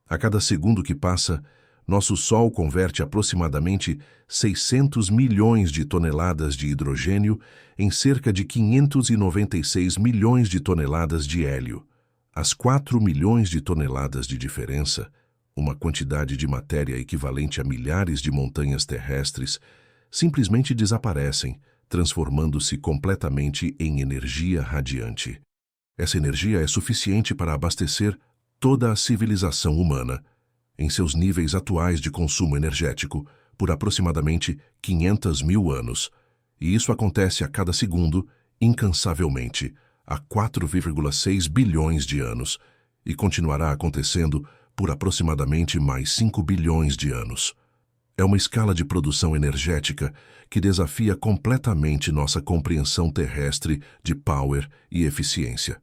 A cada segundo que passa, nosso Sol converte aproximadamente 600 milhões de toneladas de hidrogênio em cerca de 596 milhões de toneladas de hélio. As 4 milhões de toneladas de diferença, uma quantidade de matéria equivalente a milhares de montanhas terrestres, simplesmente desaparecem, transformando-se completamente em energia radiante. Essa energia é suficiente para abastecer toda a civilização humana, em seus níveis atuais de consumo energético, por aproximadamente 500 mil anos, e isso acontece a cada segundo, incansavelmente, há 4,6 bilhões de anos, e continuará acontecendo por aproximadamente mais 5 bilhões de anos. É uma escala de produção energética que desafia completamente nossa compreensão terrestre de power e eficiência.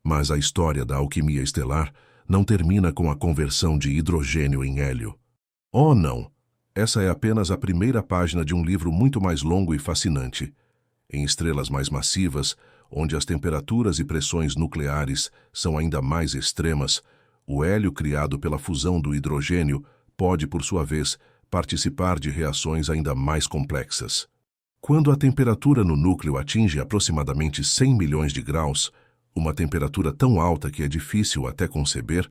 Mas a história da alquimia estelar não termina com a conversão de hidrogênio em hélio. Oh, não! Essa é apenas a primeira página de um livro muito mais longo e fascinante. Em estrelas mais massivas, onde as temperaturas e pressões nucleares são ainda mais extremas, o hélio criado pela fusão do hidrogênio pode, por sua vez, participar de reações ainda mais complexas. Quando a temperatura no núcleo atinge aproximadamente 100 milhões de graus, uma temperatura tão alta que é difícil até conceber,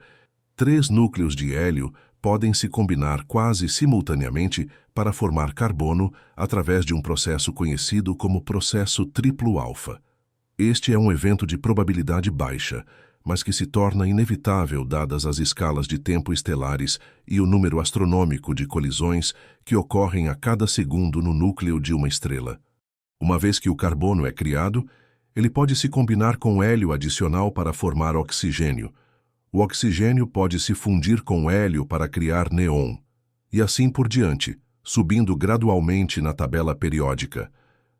3 núcleos de hélio podem se combinar quase simultaneamente para formar carbono através de um processo conhecido como processo triplo alfa. Este é um evento de probabilidade baixa, mas que se torna inevitável dadas as escalas de tempo estelares e o número astronômico de colisões que ocorrem a cada segundo no núcleo de uma estrela. Uma vez que o carbono é criado, ele pode se combinar com hélio adicional para formar oxigênio. O oxigênio pode se fundir com hélio para criar neon, e assim por diante, subindo gradualmente na tabela periódica.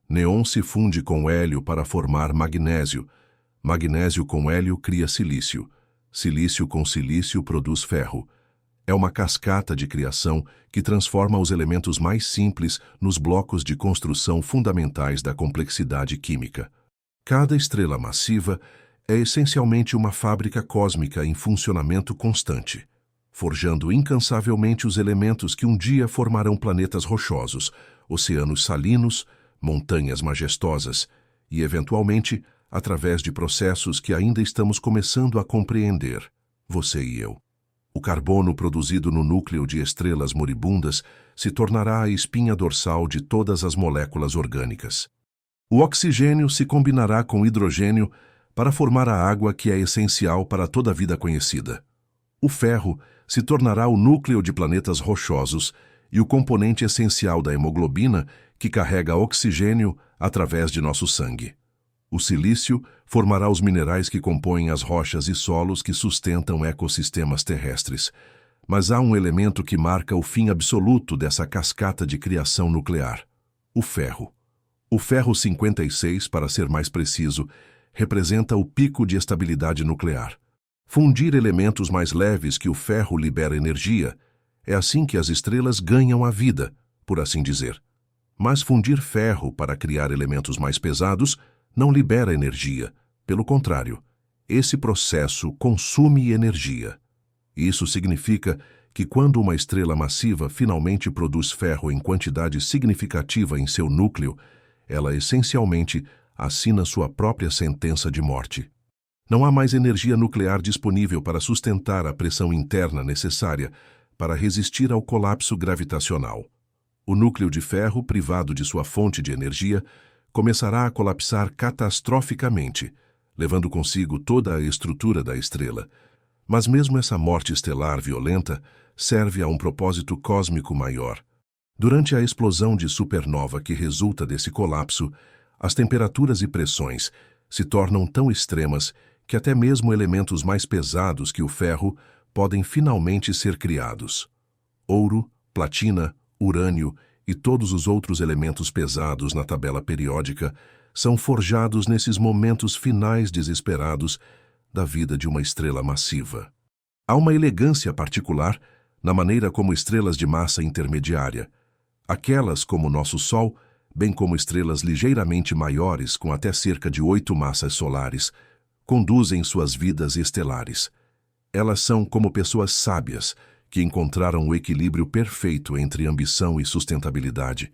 Neon se funde com hélio para formar magnésio. Magnésio com hélio cria silício. Silício com silício produz ferro. É uma cascata de criação que transforma os elementos mais simples nos blocos de construção fundamentais da complexidade química. Cada estrela massiva é essencialmente uma fábrica cósmica em funcionamento constante, forjando incansavelmente os elementos que um dia formarão planetas rochosos, oceanos salinos, montanhas majestosas e, eventualmente, através de processos que ainda estamos começando a compreender, você e eu. O carbono produzido no núcleo de estrelas moribundas se tornará a espinha dorsal de todas as moléculas orgânicas. O oxigênio se combinará com hidrogênio para formar a água que é essencial para toda a vida conhecida. O ferro se tornará o núcleo de planetas rochosos e o componente essencial da hemoglobina que carrega oxigênio através de nosso sangue. O silício formará os minerais que compõem as rochas e solos que sustentam ecossistemas terrestres. Mas há um elemento que marca o fim absoluto dessa cascata de criação nuclear: o ferro. O ferro 56, para ser mais preciso, representa o pico de estabilidade nuclear. Fundir elementos mais leves que o ferro libera energia. É assim que as estrelas ganham a vida, por assim dizer. Mas fundir ferro para criar elementos mais pesados não libera energia. Pelo contrário, esse processo consome energia. Isso significa que quando uma estrela massiva finalmente produz ferro em quantidade significativa em seu núcleo, ela essencialmente assina sua própria sentença de morte. Não há mais energia nuclear disponível para sustentar a pressão interna necessária para resistir ao colapso gravitacional. O núcleo de ferro, privado de sua fonte de energia, começará a colapsar catastroficamente, levando consigo toda a estrutura da estrela. Mas mesmo essa morte estelar violenta serve a um propósito cósmico maior. Durante a explosão de supernova que resulta desse colapso, as temperaturas e pressões se tornam tão extremas que até mesmo elementos mais pesados que o ferro podem finalmente ser criados. Ouro, platina, urânio e todos os outros elementos pesados na tabela periódica são forjados nesses momentos finais desesperados da vida de uma estrela massiva. Há uma elegância particular na maneira como estrelas de massa intermediária, aquelas como nosso Sol, bem como estrelas ligeiramente maiores com até cerca de 8 massas solares, conduzem suas vidas estelares. Elas são como pessoas sábias que encontraram o equilíbrio perfeito entre ambição e sustentabilidade,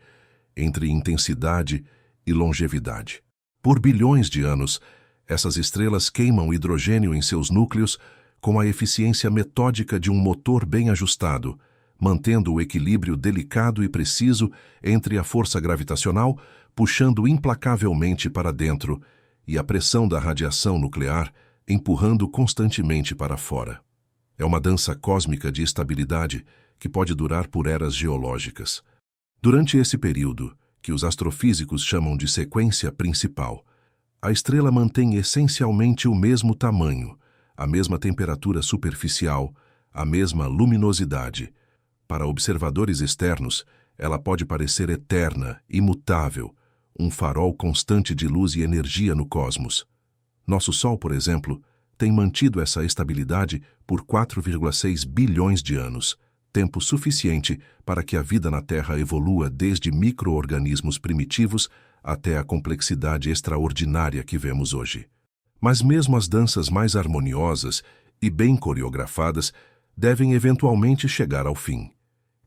entre intensidade e longevidade. Por bilhões de anos, essas estrelas queimam hidrogênio em seus núcleos com a eficiência metódica de um motor bem ajustado, mantendo o equilíbrio delicado e preciso entre a força gravitacional puxando implacavelmente para dentro e a pressão da radiação nuclear empurrando constantemente para fora. É uma dança cósmica de estabilidade que pode durar por eras geológicas. Durante esse período, que os astrofísicos chamam de sequência principal, a estrela mantém essencialmente o mesmo tamanho, a mesma temperatura superficial, a mesma luminosidade. Para observadores externos, ela pode parecer eterna, imutável, um farol constante de luz e energia no cosmos. Nosso Sol, por exemplo, tem mantido essa estabilidade por 4,6 bilhões de anos, tempo suficiente para que a vida na Terra evolua desde micro-organismos primitivos até a complexidade extraordinária que vemos hoje. Mas mesmo as danças mais harmoniosas e bem coreografadas devem eventualmente chegar ao fim.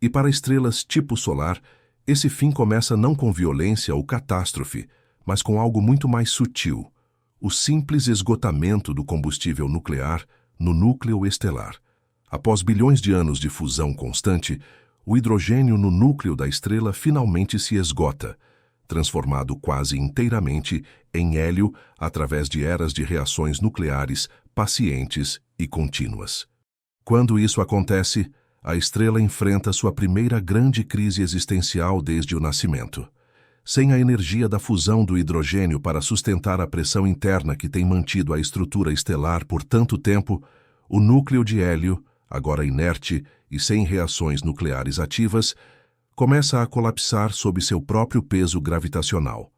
E para estrelas tipo solar, esse fim começa não com violência ou catástrofe, mas com algo muito mais sutil: o simples esgotamento do combustível nuclear no núcleo estelar. Após bilhões de anos de fusão constante, o hidrogênio no núcleo da estrela finalmente se esgota, transformado quase inteiramente em hélio através de eras de reações nucleares pacientes e contínuas. Quando isso acontece, a estrela enfrenta sua primeira grande crise existencial desde o nascimento. Sem a energia da fusão do hidrogênio para sustentar a pressão interna que tem mantido a estrutura estelar por tanto tempo, o núcleo de hélio, agora inerte e sem reações nucleares ativas, começa a colapsar sob seu próprio peso gravitacional.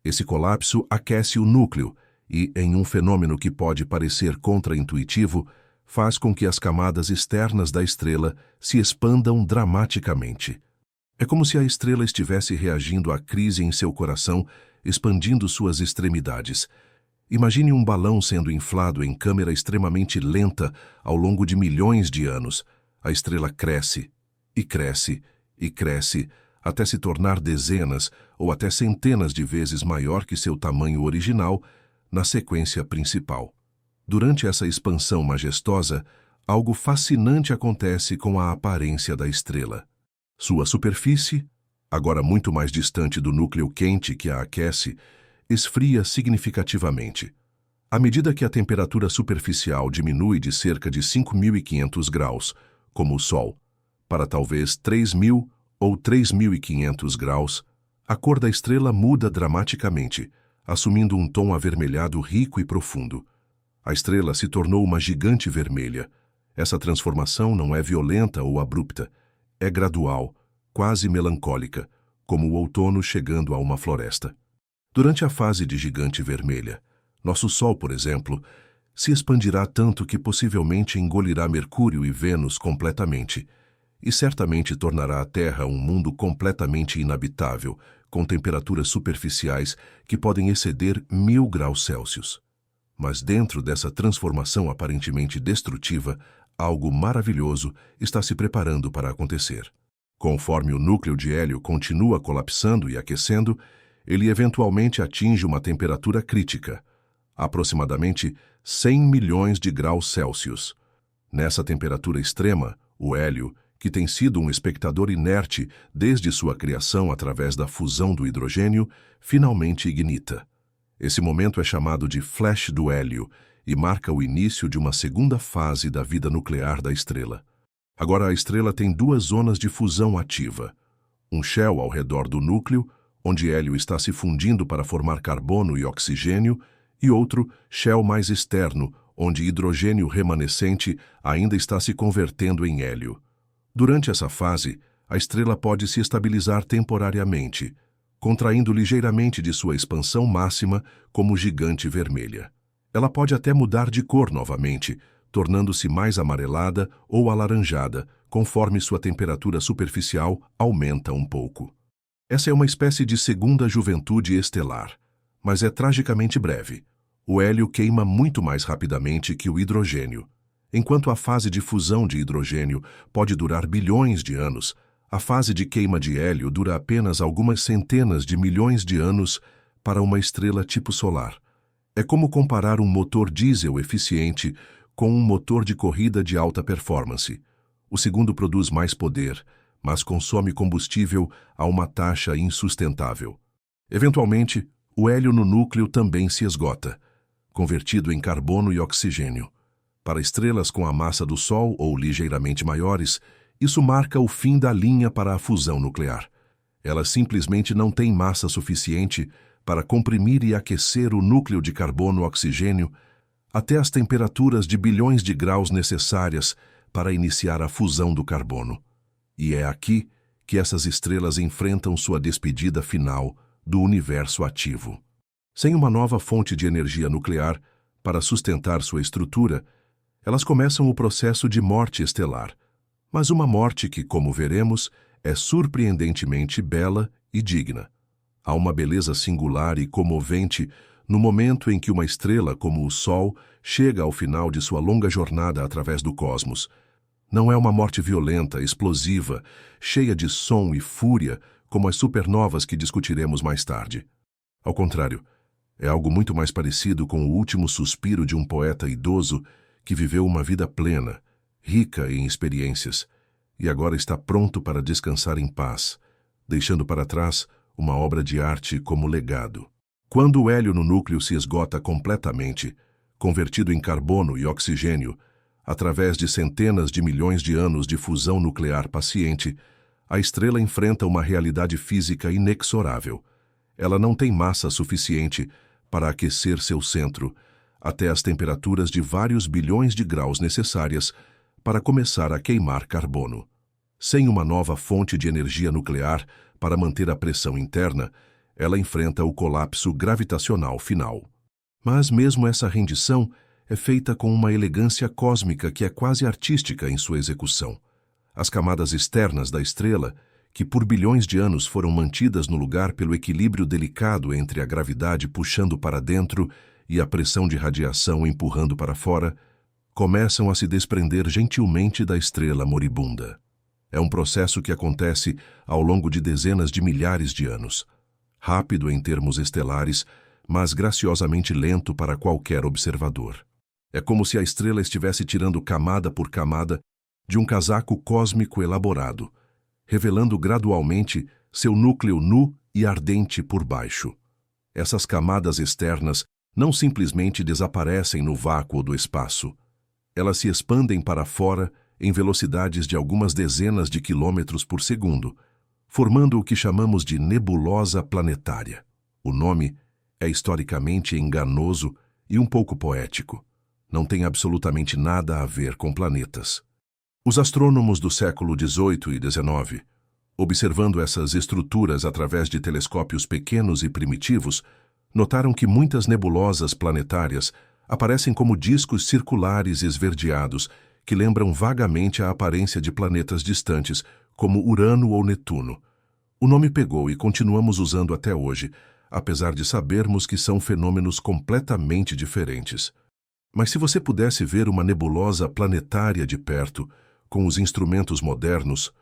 Esse colapso aquece o núcleo e, em um fenômeno que pode parecer contraintuitivo, faz com que as camadas externas da estrela se expandam dramaticamente. É como se a estrela estivesse reagindo à crise em seu coração, expandindo suas extremidades. Imagine um balão sendo inflado em câmera extremamente lenta ao longo de milhões de anos. A estrela cresce, e cresce, e cresce, até se tornar dezenas ou até centenas de vezes maior que seu tamanho original na sequência principal. Durante essa expansão majestosa, algo fascinante acontece com a aparência da estrela. Sua superfície, agora muito mais distante do núcleo quente que a aquece, esfria significativamente. À medida que a temperatura superficial diminui de cerca de 5.500 graus, como o Sol, para talvez 3.000 ou 3.500 graus, a cor da estrela muda dramaticamente, assumindo um tom avermelhado rico e profundo. A estrela se tornou uma gigante vermelha. Essa transformação não é violenta ou abrupta, é gradual, quase melancólica, como o outono chegando a uma floresta. Durante a fase de gigante vermelha, nosso Sol, por exemplo, se expandirá tanto que possivelmente engolirá Mercúrio e Vênus completamente, e certamente tornará a Terra um mundo completamente inabitável, com temperaturas superficiais que podem exceder 1.000 graus Celsius. Mas dentro dessa transformação aparentemente destrutiva, algo maravilhoso está se preparando para acontecer. Conforme o núcleo de hélio continua colapsando e aquecendo, ele eventualmente atinge uma temperatura crítica, aproximadamente 100 milhões de graus Celsius. Nessa temperatura extrema, o hélio, que tem sido um espectador inerte desde sua criação através da fusão do hidrogênio, finalmente ignita. Esse momento é chamado de flash do hélio e marca o início de uma segunda fase da vida nuclear da estrela. Agora a estrela tem duas zonas de fusão ativa. Um shell ao redor do núcleo, onde hélio está se fundindo para formar carbono e oxigênio, e outro shell mais externo, onde hidrogênio remanescente ainda está se convertendo em hélio. Durante essa fase, a estrela pode se estabilizar temporariamente. contraindo ligeiramente de sua expansão máxima como gigante vermelha. Ela pode até mudar de cor novamente, tornando-se mais amarelada ou alaranjada, conforme sua temperatura superficial aumenta um pouco. Essa é uma espécie de segunda juventude estelar, mas é tragicamente breve. O hélio queima muito mais rapidamente que o hidrogênio. Enquanto a fase de fusão de hidrogênio pode durar bilhões de anos, a fase de queima de hélio dura apenas algumas centenas de milhões de anos para uma estrela tipo solar. É como comparar um motor diesel eficiente com um motor de corrida de alta performance. O segundo produz mais poder, mas consome combustível a uma taxa insustentável. Eventualmente, o hélio no núcleo também se esgota, convertido em carbono e oxigênio. Para estrelas com a massa do Sol ou ligeiramente maiores, isso marca o fim da linha para a fusão nuclear. Elas simplesmente não têm massa suficiente para comprimir e aquecer o núcleo de carbono-oxigênio até as temperaturas de bilhões de graus necessárias para iniciar a fusão do carbono. E é aqui que essas estrelas enfrentam sua despedida final do universo ativo. Sem uma nova fonte de energia nuclear para sustentar sua estrutura, elas começam o processo de morte estelar, mas uma morte que, como veremos, é surpreendentemente bela e digna. Há uma beleza singular e comovente no momento em que uma estrela como o Sol chega ao final de sua longa jornada através do cosmos. Não é uma morte violenta, explosiva, cheia de som e fúria, como as supernovas que discutiremos mais tarde. Ao contrário, é algo muito mais parecido com o último suspiro de um poeta idoso que viveu uma vida plena, rica em experiências, e agora está pronto para descansar em paz, deixando para trás uma obra de arte como legado. Quando o hélio no núcleo se esgota completamente, convertido em carbono e oxigênio, através de centenas de milhões de anos de fusão nuclear paciente, a estrela enfrenta uma realidade física inexorável. Ela não tem massa suficiente para aquecer seu centro até as temperaturas de vários bilhões de graus necessárias para começar a queimar carbono. Sem uma nova fonte de energia nuclear para manter a pressão interna, ela enfrenta o colapso gravitacional final. Mas mesmo essa rendição é feita com uma elegância cósmica que é quase artística em sua execução. As camadas externas da estrela, que por bilhões de anos foram mantidas no lugar pelo equilíbrio delicado entre a gravidade puxando para dentro e a pressão de radiação empurrando para fora, começam a se desprender gentilmente da estrela moribunda. É um processo que acontece ao longo de dezenas de milhares de anos. Rápido em termos estelares, mas graciosamente lento para qualquer observador. É como se a estrela estivesse tirando camada por camada de um casaco cósmico elaborado, revelando gradualmente seu núcleo nu e ardente por baixo. Essas camadas externas não simplesmente desaparecem no vácuo do espaço. Elas se expandem para fora em velocidades de algumas dezenas de quilômetros por segundo, formando o que chamamos de nebulosa planetária. O nome é historicamente enganoso e um pouco poético. Não tem absolutamente nada a ver com planetas. Os astrônomos do século XVIII e XIX, observando essas estruturas através de telescópios pequenos e primitivos, notaram que muitas nebulosas planetárias aparecem como discos circulares esverdeados que lembram vagamente a aparência de planetas distantes, como Urano ou Netuno. O nome pegou e continuamos usando até hoje, apesar de sabermos que são fenômenos completamente diferentes. Mas se você pudesse ver uma nebulosa planetária de perto, com os instrumentos modernos,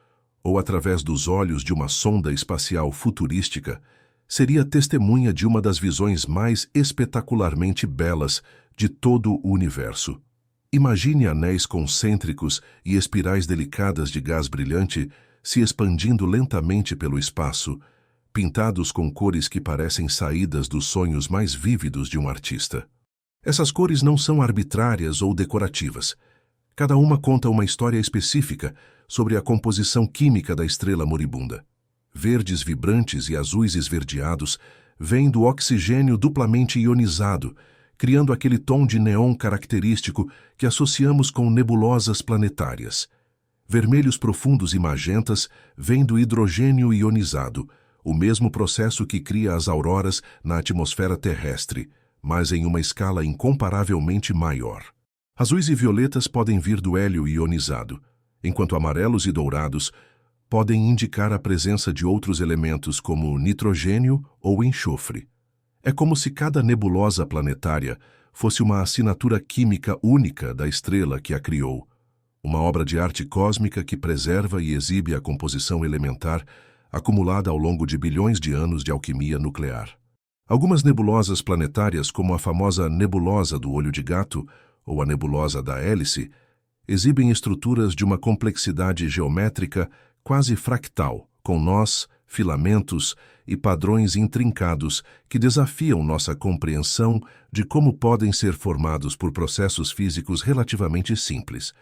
ou através dos olhos de uma sonda espacial futurística, seria testemunha de uma das visões mais espetacularmente belas de todo o universo. Imagine anéis concêntricos e espirais delicadas de gás brilhante se expandindo lentamente pelo espaço, pintados com cores que parecem saídas dos sonhos mais vívidos de um artista. Essas cores não são arbitrárias ou decorativas. Cada uma conta uma história específica sobre a composição química da estrela moribunda. Verdes vibrantes e azuis esverdeados vêm do oxigênio duplamente ionizado, criando aquele tom de neon característico que associamos com nebulosas planetárias. Vermelhos profundos e magentas vêm do hidrogênio ionizado, o mesmo processo que cria as auroras na atmosfera terrestre, mas em uma escala incomparavelmente maior. Azuis e violetas podem vir do hélio ionizado, enquanto amarelos e dourados podem indicar a presença de outros elementos como nitrogênio ou enxofre. É como se cada nebulosa planetária fosse uma assinatura química única da estrela que a criou, uma obra de arte cósmica que preserva e exibe a composição elementar acumulada ao longo de bilhões de anos de alquimia nuclear. Algumas nebulosas planetárias, como a famosa nebulosa do olho de gato ou a nebulosa da hélice, exibem estruturas de uma complexidade geométrica quase fractal, com nós, filamentos e padrões intrincados que desafiam nossa compreensão de como podem ser formados por processos físicos relativamente simples.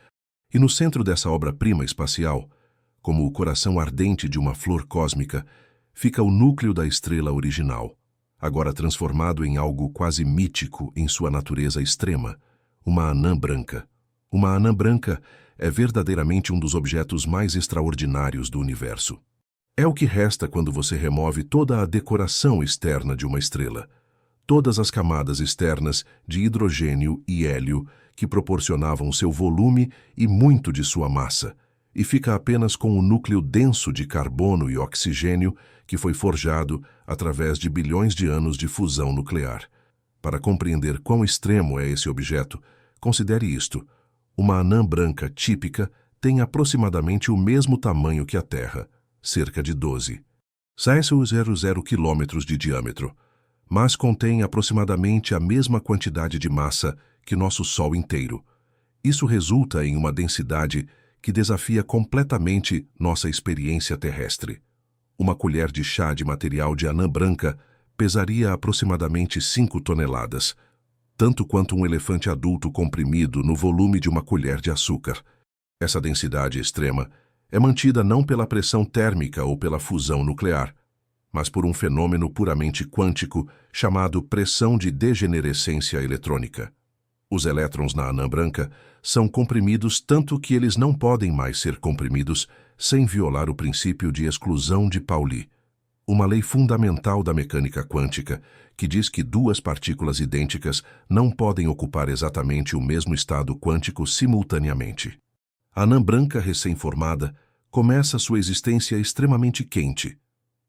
E no centro dessa obra-prima espacial, como o coração ardente de uma flor cósmica, fica o núcleo da estrela original, agora transformado em algo quase mítico em sua natureza extrema, uma anã branca. Uma anã branca é verdadeiramente um dos objetos mais extraordinários do universo. É o que resta quando você remove toda a decoração externa de uma estrela, todas as camadas externas de hidrogênio e hélio que proporcionavam seu volume e muito de sua massa, e fica apenas com o núcleo denso de carbono e oxigênio que foi forjado através de bilhões de anos de fusão nuclear. Para compreender quão extremo é esse objeto, considere isto. Uma anã branca típica tem aproximadamente o mesmo tamanho que a Terra, cerca de 12,00 quilômetros de diâmetro, mas contém aproximadamente a mesma quantidade de massa que nosso Sol inteiro. Isso resulta em uma densidade que desafia completamente nossa experiência terrestre. Uma colher de chá de material de anã branca pesaria aproximadamente 5 toneladas, tanto quanto um elefante adulto comprimido no volume de uma colher de açúcar. Essa densidade extrema é mantida não pela pressão térmica ou pela fusão nuclear, mas por um fenômeno puramente quântico chamado pressão de degenerescência eletrônica. Os elétrons na anã branca são comprimidos tanto que eles não podem mais ser comprimidos sem violar o princípio de exclusão de Pauli, uma lei fundamental da mecânica quântica que diz que duas partículas idênticas não podem ocupar exatamente o mesmo estado quântico simultaneamente. A anã branca recém-formada começa sua existência extremamente quente.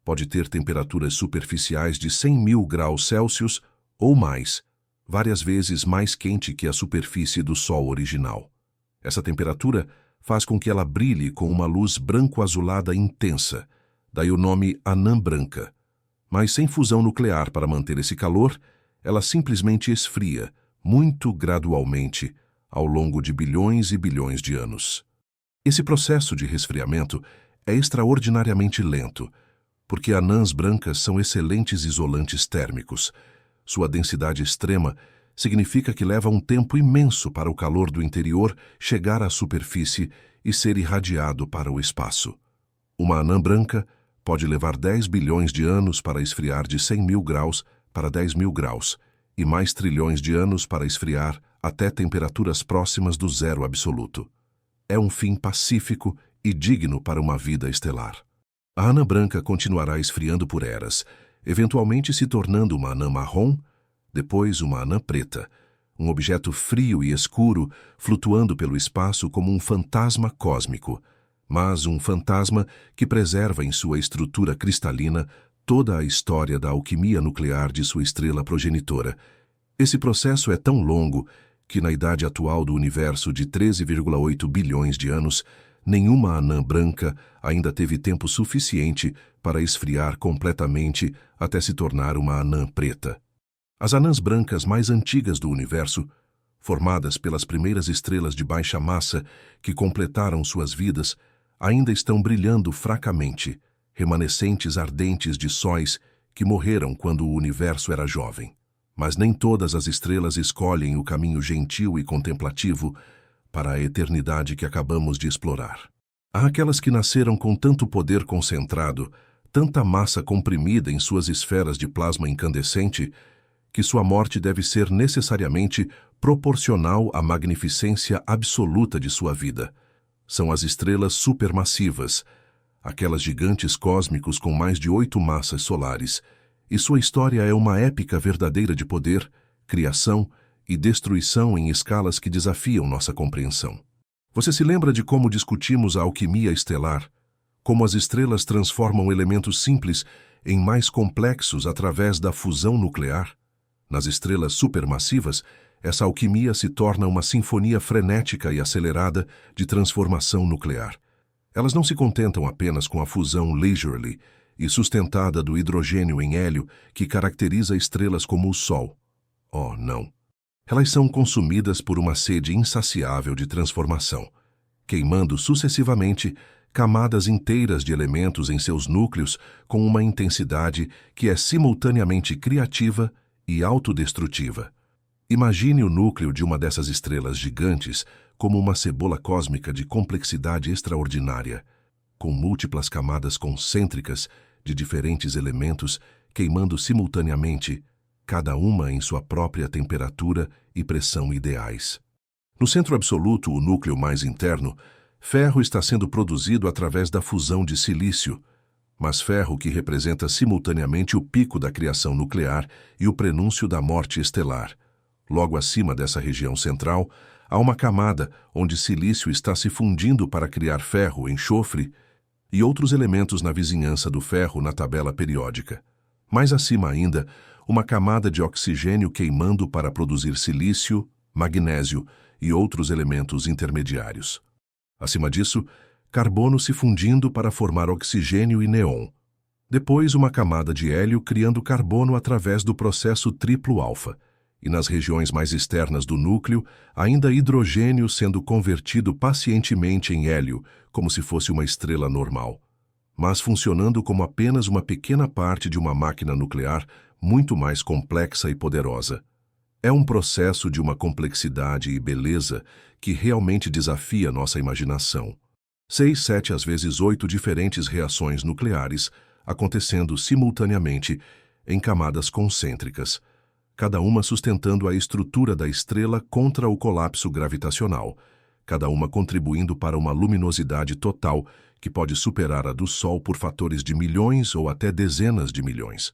Pode ter temperaturas superficiais de 100.000 graus Celsius ou mais, várias vezes mais quente que a superfície do Sol original. Essa temperatura faz com que ela brilhe com uma luz branco-azulada intensa, daí o nome anã branca. Mas sem fusão nuclear para manter esse calor, ela simplesmente esfria, muito gradualmente, ao longo de bilhões e bilhões de anos. Esse processo de resfriamento é extraordinariamente lento, porque anãs brancas são excelentes isolantes térmicos. Sua densidade extrema significa que leva um tempo imenso para o calor do interior chegar à superfície e ser irradiado para o espaço. Uma anã branca pode levar 10 bilhões de anos para esfriar de 100.000 graus para 10.000 graus e mais trilhões de anos para esfriar até temperaturas próximas do zero absoluto. É um fim pacífico e digno para uma vida estelar. A anã branca continuará esfriando por eras, eventualmente se tornando uma anã marrom, depois uma anã preta, um objeto frio e escuro flutuando pelo espaço como um fantasma cósmico, mas um fantasma que preserva em sua estrutura cristalina toda a história da alquimia nuclear de sua estrela progenitora. Esse processo é tão longo que, na idade atual do universo de 13,8 bilhões de anos, nenhuma anã branca ainda teve tempo suficiente para esfriar completamente até se tornar uma anã preta. As anãs brancas mais antigas do universo, formadas pelas primeiras estrelas de baixa massa que completaram suas vidas, ainda estão brilhando fracamente, remanescentes ardentes de sóis que morreram quando o universo era jovem. Mas nem todas as estrelas escolhem o caminho gentil e contemplativo para a eternidade que acabamos de explorar. Há aquelas que nasceram com tanto poder concentrado, tanta massa comprimida em suas esferas de plasma incandescente, que sua morte deve ser necessariamente proporcional à magnificência absoluta de sua vida. São as estrelas supermassivas, aquelas gigantes cósmicos com mais de 8 massas solares, e sua história é uma épica verdadeira de poder, criação e destruição em escalas que desafiam nossa compreensão. Você se lembra de como discutimos a alquimia estelar, como as estrelas transformam elementos simples em mais complexos através da fusão nuclear? Nas estrelas supermassivas, essa alquimia se torna uma sinfonia frenética e acelerada de transformação nuclear. Elas não se contentam apenas com a fusão leisurely e sustentada do hidrogênio em hélio que caracteriza estrelas como o Sol. Oh, não! Elas são consumidas por uma sede insaciável de transformação, queimando sucessivamente camadas inteiras de elementos em seus núcleos com uma intensidade que é simultaneamente criativa e autodestrutiva. Imagine o núcleo de uma dessas estrelas gigantes como uma cebola cósmica de complexidade extraordinária, com múltiplas camadas concêntricas de diferentes elementos queimando simultaneamente, cada uma em sua própria temperatura e pressão ideais. No centro absoluto, o núcleo mais interno, ferro está sendo produzido através da fusão de silício, mas ferro que representa simultaneamente o pico da criação nuclear e o prenúncio da morte estelar. Logo acima dessa região central, há uma camada onde silício está se fundindo para criar ferro, enxofre e outros elementos na vizinhança do ferro na tabela periódica. Mais acima ainda, uma camada de oxigênio queimando para produzir silício, magnésio e outros elementos intermediários. Acima disso, carbono se fundindo para formar oxigênio e neon. Depois, uma camada de hélio criando carbono através do processo triplo alfa. E nas regiões mais externas do núcleo, ainda hidrogênio sendo convertido pacientemente em hélio, como se fosse uma estrela normal, mas funcionando como apenas uma pequena parte de uma máquina nuclear muito mais complexa e poderosa. É um processo de uma complexidade e beleza que realmente desafia nossa imaginação. 6, 7 às vezes 8 diferentes reações nucleares acontecendo simultaneamente em camadas concêntricas, cada uma sustentando a estrutura da estrela contra o colapso gravitacional, cada uma contribuindo para uma luminosidade total que pode superar a do Sol por fatores de milhões ou até dezenas de milhões.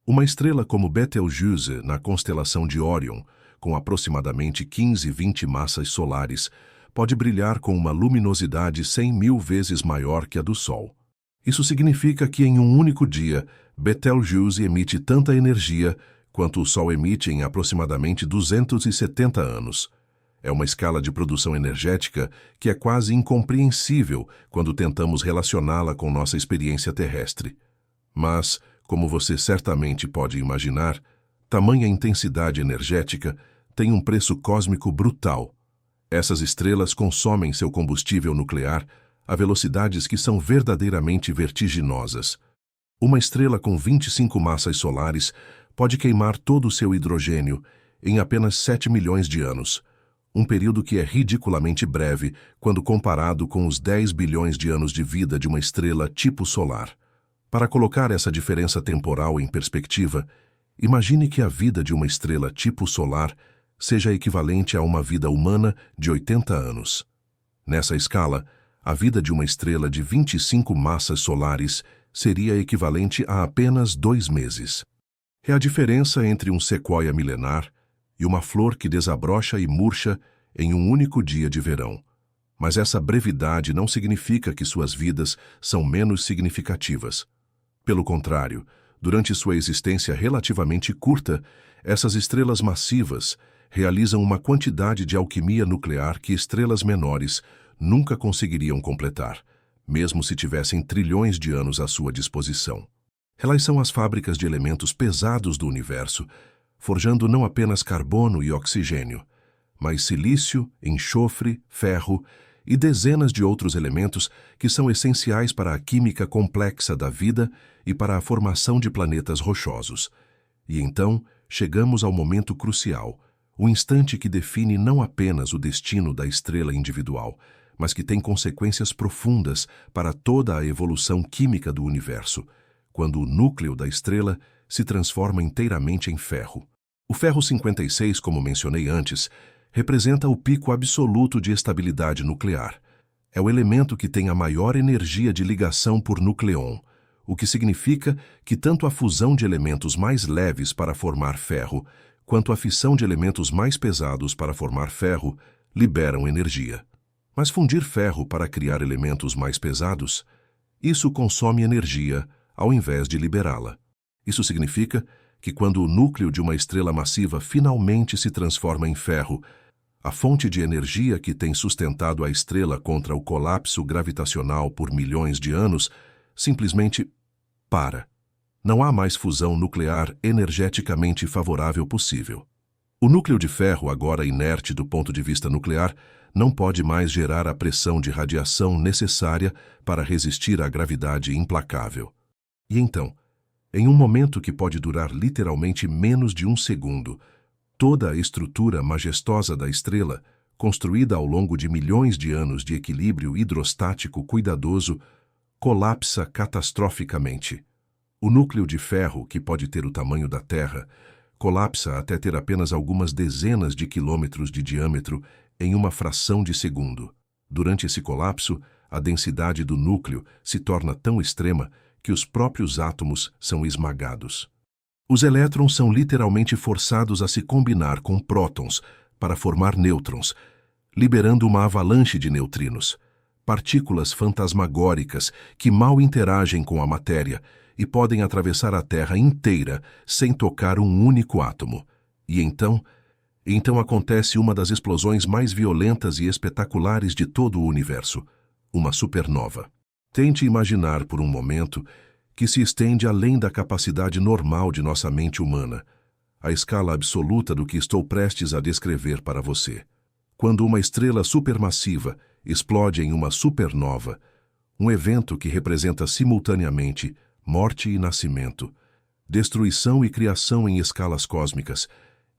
Uma estrela como Betelgeuse, na constelação de Órion, com aproximadamente 15-20 massas solares, pode brilhar com uma luminosidade 100.000 vezes maior que a do Sol. Isso significa que em um único dia, Betelgeuse emite tanta energia quanto o Sol emite em aproximadamente 270 anos. É uma escala de produção energética que é quase incompreensível quando tentamos relacioná-la com nossa experiência terrestre. Mas, como você certamente pode imaginar, tamanha intensidade energética tem um preço cósmico brutal. Essas estrelas consomem seu combustível nuclear a velocidades que são verdadeiramente vertiginosas. Uma estrela com 25 massas solares pode queimar todo o seu hidrogênio em apenas 7 milhões de anos, um período que é ridiculamente breve quando comparado com os 10 bilhões de anos de vida de uma estrela tipo solar. Para colocar essa diferença temporal em perspectiva, imagine que a vida de uma estrela tipo solar seja equivalente a uma vida humana de 80 anos. Nessa escala, a vida de uma estrela de 25 massas solares seria equivalente a apenas 2 meses. É a diferença entre um sequoia milenar e uma flor que desabrocha e murcha em um único dia de verão. Mas essa brevidade não significa que suas vidas são menos significativas. Pelo contrário, durante sua existência relativamente curta, essas estrelas massivas realizam uma quantidade de alquimia nuclear que estrelas menores nunca conseguiriam completar, mesmo se tivessem trilhões de anos à sua disposição. Elas são as fábricas de elementos pesados do universo, forjando não apenas carbono e oxigênio, mas silício, enxofre, ferro e dezenas de outros elementos que são essenciais para a química complexa da vida e para a formação de planetas rochosos. E então, chegamos ao momento crucial, o instante que define não apenas o destino da estrela individual, mas que tem consequências profundas para toda a evolução química do universo, quando o núcleo da estrela se transforma inteiramente em ferro. O ferro 56, como mencionei antes, representa o pico absoluto de estabilidade nuclear. É o elemento que tem a maior energia de ligação por nucleon, o que significa que tanto a fusão de elementos mais leves para formar ferro, quanto a fissão de elementos mais pesados para formar ferro, liberam energia. Mas fundir ferro para criar elementos mais pesados, isso consome energia ao invés de liberá-la. Isso significa que quando o núcleo de uma estrela massiva finalmente se transforma em ferro, a fonte de energia que tem sustentado a estrela contra o colapso gravitacional por milhões de anos simplesmente para. Não há mais fusão nuclear energeticamente favorável possível. O núcleo de ferro, agora inerte do ponto de vista nuclear, não pode mais gerar a pressão de radiação necessária para resistir à gravidade implacável. E então, em um momento que pode durar literalmente menos de um segundo, toda a estrutura majestosa da estrela, construída ao longo de milhões de anos de equilíbrio hidrostático cuidadoso, colapsa catastroficamente. O núcleo de ferro, que pode ter o tamanho da Terra, colapsa até ter apenas algumas dezenas de quilômetros de diâmetro em uma fração de segundo. Durante esse colapso, a densidade do núcleo se torna tão extrema que os próprios átomos são esmagados. Os elétrons são literalmente forçados a se combinar com prótons para formar nêutrons, liberando uma avalanche de neutrinos, partículas fantasmagóricas que mal interagem com a matéria e podem atravessar a Terra inteira sem tocar um único átomo. E então acontece uma das explosões mais violentas e espetaculares de todo o universo, uma supernova. Tente imaginar por um momento que se estende além da capacidade normal de nossa mente humana, a escala absoluta do que estou prestes a descrever para você. Quando uma estrela supermassiva explode em uma supernova, um evento que representa simultaneamente morte e nascimento, destruição e criação em escalas cósmicas,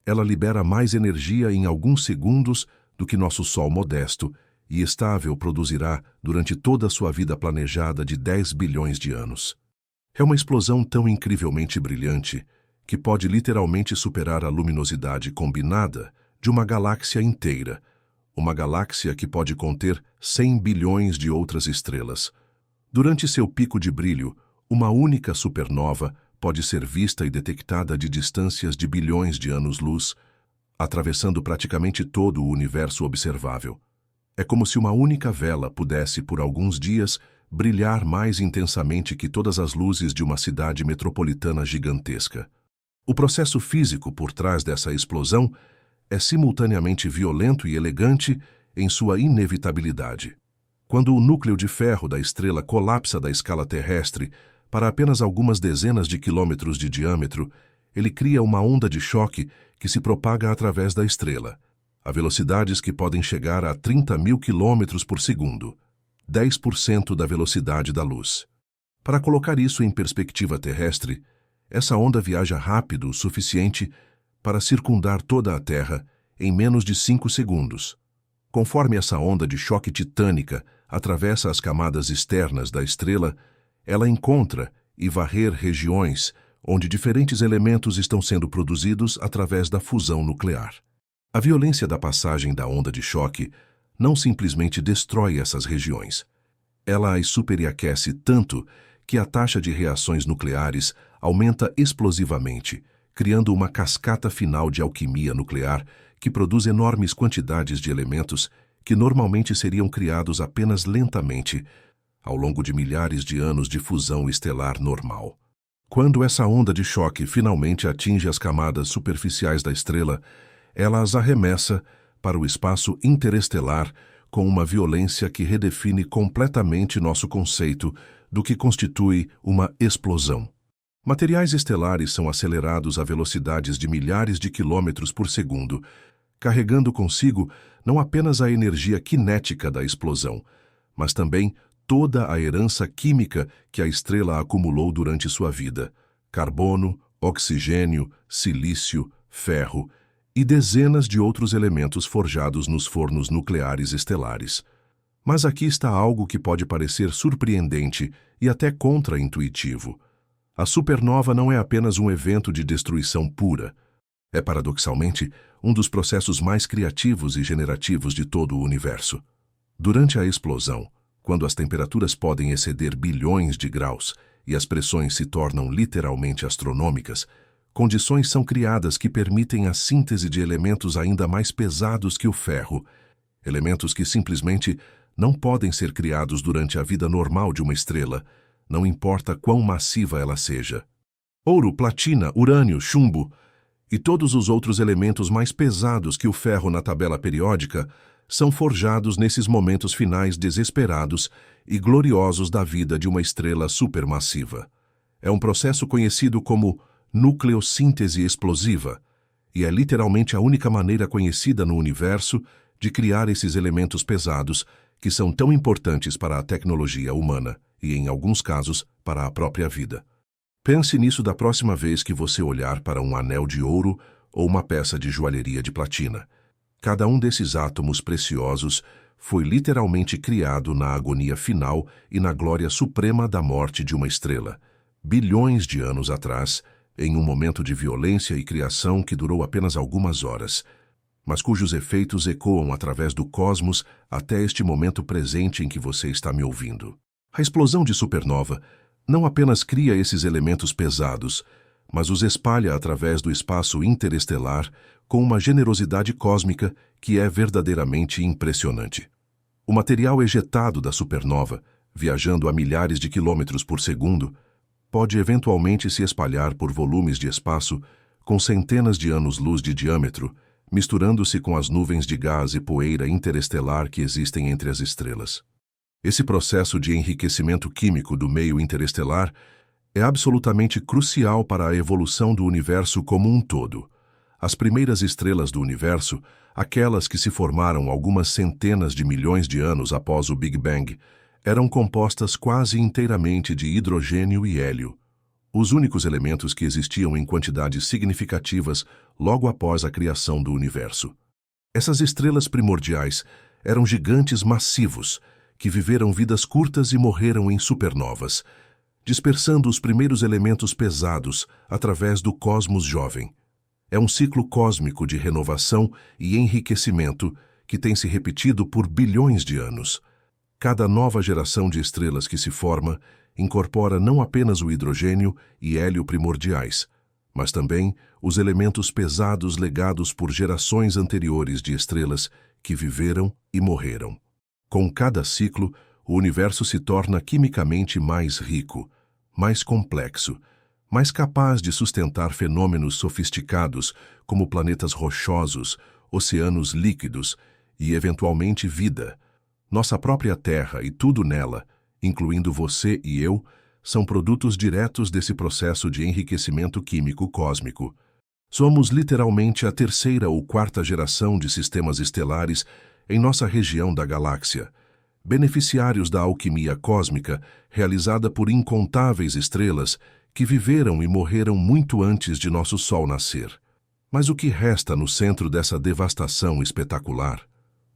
ela libera mais energia em alguns segundos do que nosso Sol modesto e estável produzirá durante toda a sua vida planejada de 10 bilhões de anos. É uma explosão tão incrivelmente brilhante que pode literalmente superar a luminosidade combinada de uma galáxia inteira, uma galáxia que pode conter 100 bilhões de outras estrelas. Durante seu pico de brilho, uma única supernova pode ser vista e detectada de distâncias de bilhões de anos-luz, atravessando praticamente todo o universo observável. É como se uma única vela pudesse, por alguns dias, brilhar mais intensamente que todas as luzes de uma cidade metropolitana gigantesca. O processo físico por trás dessa explosão é simultaneamente violento e elegante em sua inevitabilidade. Quando o núcleo de ferro da estrela colapsa da escala terrestre para apenas algumas dezenas de quilômetros de diâmetro, ele cria uma onda de choque que se propaga através da estrela, a velocidades que podem chegar a 30 mil quilômetros por segundo, 10% da velocidade da luz. Para colocar isso em perspectiva terrestre, essa onda viaja rápido o suficiente para circundar toda a Terra em menos de 5 segundos. Conforme essa onda de choque titânica atravessa as camadas externas da estrela, ela encontra e varrer regiões onde diferentes elementos estão sendo produzidos através da fusão nuclear. A violência da passagem da onda de choque não simplesmente destrói essas regiões. Ela as superaquece tanto que a taxa de reações nucleares aumenta explosivamente, criando uma cascata final de alquimia nuclear que produz enormes quantidades de elementos que normalmente seriam criados apenas lentamente ao longo de milhares de anos de fusão estelar normal. Quando essa onda de choque finalmente atinge as camadas superficiais da estrela, ela as arremessa para o espaço interestelar com uma violência que redefine completamente nosso conceito do que constitui uma explosão. Materiais estelares são acelerados a velocidades de milhares de quilômetros por segundo, carregando consigo não apenas a energia cinética da explosão, mas também toda a herança química que a estrela acumulou durante sua vida: carbono, oxigênio, silício, ferro e dezenas de outros elementos forjados nos fornos nucleares estelares. Mas aqui está algo que pode parecer surpreendente e até contra-intuitivo. A supernova não é apenas um evento de destruição pura. É, paradoxalmente, um dos processos mais criativos e generativos de todo o universo. Durante a explosão, quando as temperaturas podem exceder bilhões de graus e as pressões se tornam literalmente astronômicas, condições são criadas que permitem a síntese de elementos ainda mais pesados que o ferro, elementos que simplesmente não podem ser criados durante a vida normal de uma estrela, não importa quão massiva ela seja. Ouro, platina, urânio, chumbo e todos os outros elementos mais pesados que o ferro na tabela periódica são forjados nesses momentos finais desesperados e gloriosos da vida de uma estrela supermassiva. É um processo conhecido como nucleossíntese explosiva, e é literalmente a única maneira conhecida no universo de criar esses elementos pesados que são tão importantes para a tecnologia humana e, em alguns casos, para a própria vida. Pense nisso da próxima vez que você olhar para um anel de ouro ou uma peça de joalheria de platina. Cada um desses átomos preciosos foi literalmente criado na agonia final e na glória suprema da morte de uma estrela, bilhões de anos atrás, em um momento de violência e criação que durou apenas algumas horas, mas cujos efeitos ecoam através do cosmos até este momento presente em que você está me ouvindo. A explosão de supernova não apenas cria esses elementos pesados, mas os espalha através do espaço interestelar com uma generosidade cósmica que é verdadeiramente impressionante. O material ejetado da supernova, viajando a milhares de quilômetros por segundo, pode eventualmente se espalhar por volumes de espaço com centenas de anos-luz de diâmetro, misturando-se com as nuvens de gás e poeira interestelar que existem entre as estrelas. Esse processo de enriquecimento químico do meio interestelar é absolutamente crucial para a evolução do universo como um todo. As primeiras estrelas do universo, aquelas que se formaram algumas centenas de milhões de anos após o Big Bang, eram compostas quase inteiramente de hidrogênio e hélio, os únicos elementos que existiam em quantidades significativas logo após a criação do universo. Essas estrelas primordiais eram gigantes massivos que viveram vidas curtas e morreram em supernovas, dispersando os primeiros elementos pesados através do cosmos jovem. É um ciclo cósmico de renovação e enriquecimento que tem se repetido por bilhões de anos. Cada nova geração de estrelas que se forma incorpora não apenas o hidrogênio e hélio primordiais, mas também os elementos pesados legados por gerações anteriores de estrelas que viveram e morreram. Com cada ciclo, o universo se torna quimicamente mais rico, mais complexo, mais capaz de sustentar fenômenos sofisticados como planetas rochosos, oceanos líquidos e, eventualmente, vida. Nossa própria Terra e tudo nela, incluindo você e eu, são produtos diretos desse processo de enriquecimento químico cósmico. Somos literalmente a terceira ou quarta geração de sistemas estelares em nossa região da galáxia, beneficiários da alquimia cósmica realizada por incontáveis estrelas que viveram e morreram muito antes de nosso Sol nascer. Mas o que resta no centro dessa devastação espetacular?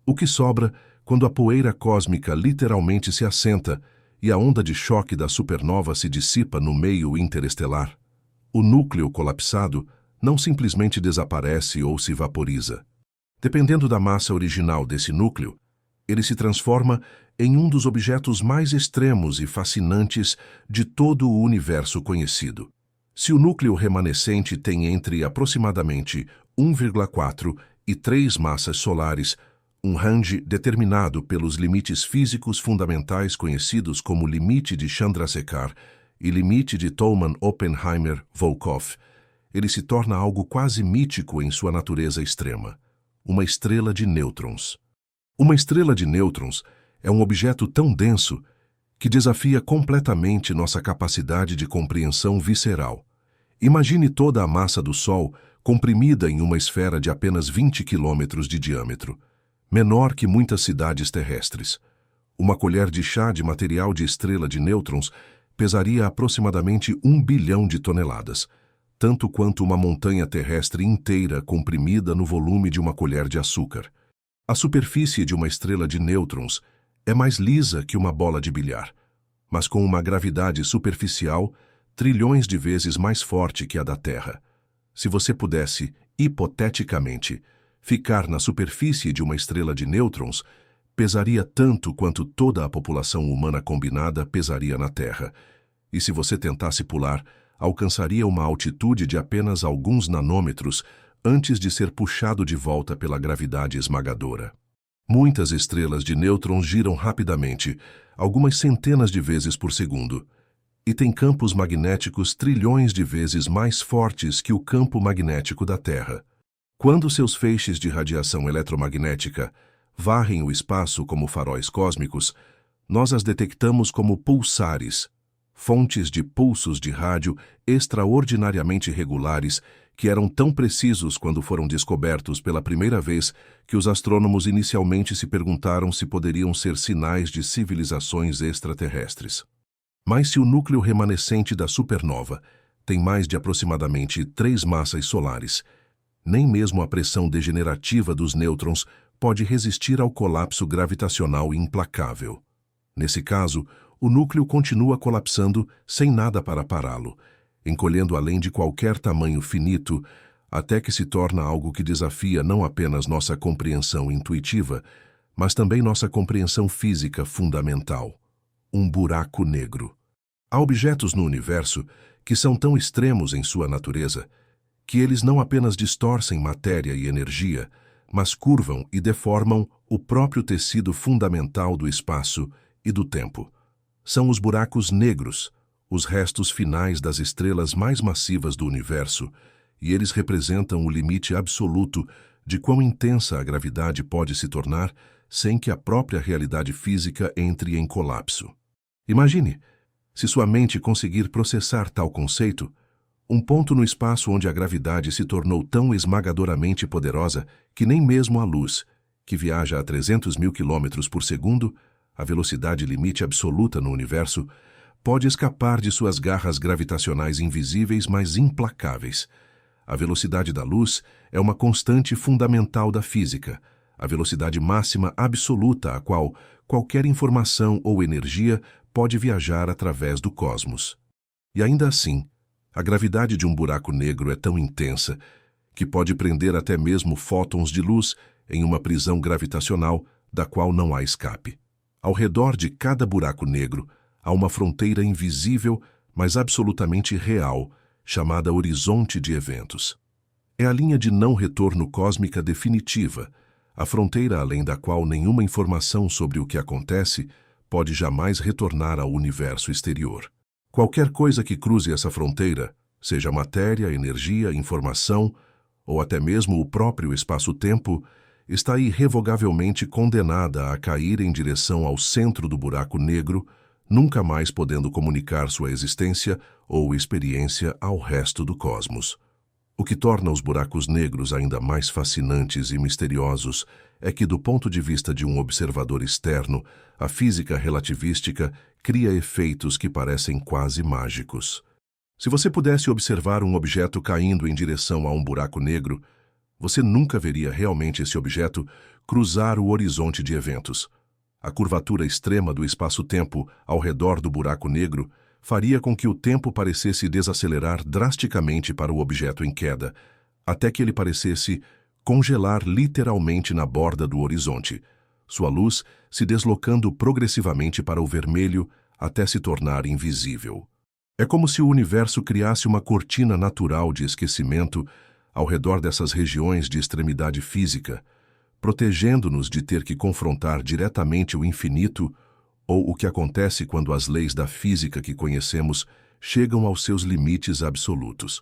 O que sobra quando a poeira cósmica literalmente se assenta e a onda de choque da supernova se dissipa no meio interestelar? O núcleo colapsado não simplesmente desaparece ou se vaporiza. Dependendo da massa original desse núcleo, ele se transforma em um dos objetos mais extremos e fascinantes de todo o universo conhecido. Se o núcleo remanescente tem entre aproximadamente 1,4 e 3 massas solares, um range determinado pelos limites físicos fundamentais conhecidos como limite de Chandrasekhar e limite de Tolman-Oppenheimer-Volkoff, ele se torna algo quase mítico em sua natureza extrema, uma estrela de nêutrons. Uma estrela de nêutrons é um objeto tão denso que desafia completamente nossa capacidade de compreensão visceral. Imagine toda a massa do Sol comprimida em uma esfera de apenas 20 quilômetros de diâmetro, menor que muitas cidades terrestres. Uma colher de chá de material de estrela de nêutrons pesaria aproximadamente 1 bilhão de toneladas, tanto quanto uma montanha terrestre inteira comprimida no volume de uma colher de açúcar. A superfície de uma estrela de nêutrons é mais lisa que uma bola de bilhar, mas com uma gravidade superficial trilhões de vezes mais forte que a da Terra. Se você pudesse, hipoteticamente, ficar na superfície de uma estrela de nêutrons, pesaria tanto quanto toda a população humana combinada pesaria na Terra. E se você tentasse pular, alcançaria uma altitude de apenas alguns nanômetros antes de ser puxado de volta pela gravidade esmagadora. Muitas estrelas de nêutrons giram rapidamente, algumas centenas de vezes por segundo, e têm campos magnéticos trilhões de vezes mais fortes que o campo magnético da Terra. Quando seus feixes de radiação eletromagnética varrem o espaço como faróis cósmicos, nós as detectamos como pulsares, fontes de pulsos de rádio extraordinariamente regulares que eram tão precisos quando foram descobertos pela primeira vez que os astrônomos inicialmente se perguntaram se poderiam ser sinais de civilizações extraterrestres. Mas se o núcleo remanescente da supernova tem mais de aproximadamente 3 massas solares, nem mesmo a pressão degenerativa dos nêutrons pode resistir ao colapso gravitacional implacável. Nesse caso, o núcleo continua colapsando sem nada para pará-lo, encolhendo além de qualquer tamanho finito, até que se torna algo que desafia não apenas nossa compreensão intuitiva, mas também nossa compreensão física fundamental: um buraco negro. Há objetos no universo que são tão extremos em sua natureza que eles não apenas distorcem matéria e energia, mas curvam e deformam o próprio tecido fundamental do espaço e do tempo. São os buracos negros, os restos finais das estrelas mais massivas do universo, e eles representam o limite absoluto de quão intensa a gravidade pode se tornar sem que a própria realidade física entre em colapso. Imagine, se sua mente conseguir processar tal conceito, um ponto no espaço onde a gravidade se tornou tão esmagadoramente poderosa que nem mesmo a luz, que viaja a 300 mil quilômetros por segundo, a velocidade limite absoluta no universo, pode escapar de suas garras gravitacionais invisíveis, mas implacáveis. A velocidade da luz é uma constante fundamental da física, a velocidade máxima absoluta a qual qualquer informação ou energia pode viajar através do cosmos. E ainda assim, a gravidade de um buraco negro é tão intensa que pode prender até mesmo fótons de luz em uma prisão gravitacional da qual não há escape. Ao redor de cada buraco negro há uma fronteira invisível, mas absolutamente real, chamada horizonte de eventos. É a linha de não retorno cósmica definitiva, a fronteira além da qual nenhuma informação sobre o que acontece pode jamais retornar ao universo exterior. Qualquer coisa que cruze essa fronteira, seja matéria, energia, informação ou até mesmo o próprio espaço-tempo, está irrevogavelmente condenada a cair em direção ao centro do buraco negro, nunca mais podendo comunicar sua existência ou experiência ao resto do cosmos. O que torna os buracos negros ainda mais fascinantes e misteriosos é que, do ponto de vista de um observador externo, a física relativística cria efeitos que parecem quase mágicos. Se você pudesse observar um objeto caindo em direção a um buraco negro, você nunca veria realmente esse objeto cruzar o horizonte de eventos. A curvatura extrema do espaço-tempo ao redor do buraco negro faria com que o tempo parecesse desacelerar drasticamente para o objeto em queda, até que ele parecesse congelar literalmente na borda do horizonte, sua luz se deslocando progressivamente para o vermelho até se tornar invisível. É como se o universo criasse uma cortina natural de esquecimento ao redor dessas regiões de extremidade física, protegendo-nos de ter que confrontar diretamente o infinito ou o que acontece quando as leis da física que conhecemos chegam aos seus limites absolutos.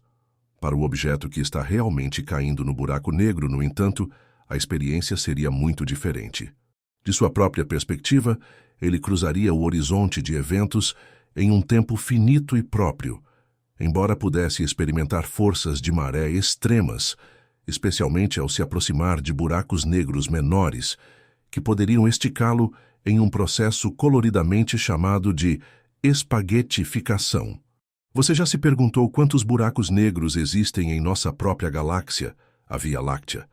Para o objeto que está realmente caindo no buraco negro, no entanto, a experiência seria muito diferente. De sua própria perspectiva, ele cruzaria o horizonte de eventos em um tempo finito e próprio, embora pudesse experimentar forças de maré extremas, especialmente ao se aproximar de buracos negros menores, que poderiam esticá-lo em um processo coloridamente chamado de espaguetificação. Você já se perguntou quantos buracos negros existem em nossa própria galáxia, a Via Láctea?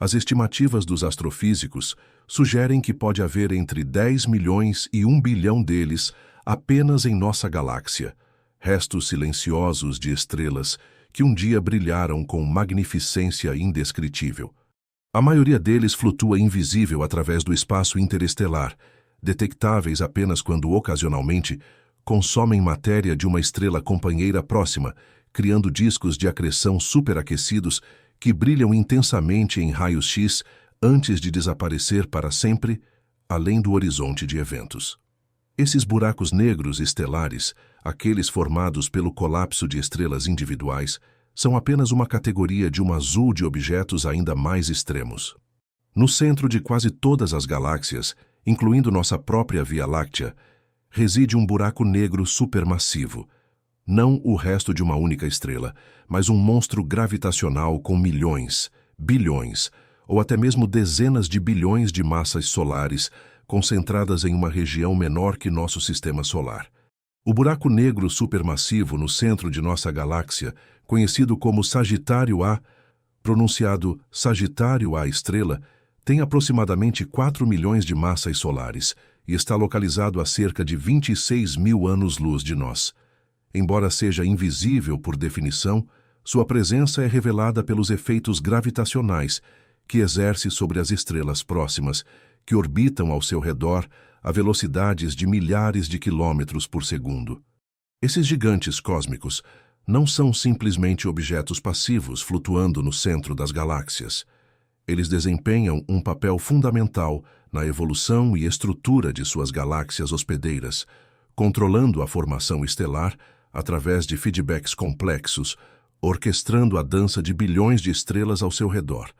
As estimativas dos astrofísicos sugerem que pode haver entre 10 milhões e 1 bilhão deles apenas em nossa galáxia, restos silenciosos de estrelas que um dia brilharam com magnificência indescritível. A maioria deles flutua invisível através do espaço interestelar, detectáveis apenas quando, ocasionalmente, consomem matéria de uma estrela companheira próxima, criando discos de acreção superaquecidos que brilham intensamente em raios-x antes de desaparecer para sempre, além do horizonte de eventos. Esses buracos negros estelares, aqueles formados pelo colapso de estrelas individuais, são apenas uma categoria de um azul de objetos ainda mais extremos. No centro de quase todas as galáxias, incluindo nossa própria Via Láctea, reside um buraco negro supermassivo. Não o resto de uma única estrela, mas um monstro gravitacional com milhões, bilhões, ou até mesmo dezenas de bilhões de massas solares concentradas em uma região menor que nosso sistema solar. O buraco negro supermassivo no centro de nossa galáxia, conhecido como Sagitário A, pronunciado Sagitário A estrela, tem aproximadamente 4 milhões de massas solares e está localizado a cerca de 26 mil anos-luz de nós. Embora seja invisível por definição, sua presença é revelada pelos efeitos gravitacionais que exerce sobre as estrelas próximas, que orbitam ao seu redor a velocidades de milhares de quilômetros por segundo. Esses gigantes cósmicos não são simplesmente objetos passivos flutuando no centro das galáxias. Eles desempenham um papel fundamental na evolução e estrutura de suas galáxias hospedeiras, controlando a formação estelar através de feedbacks complexos, orquestrando a dança de bilhões de estrelas ao seu redor,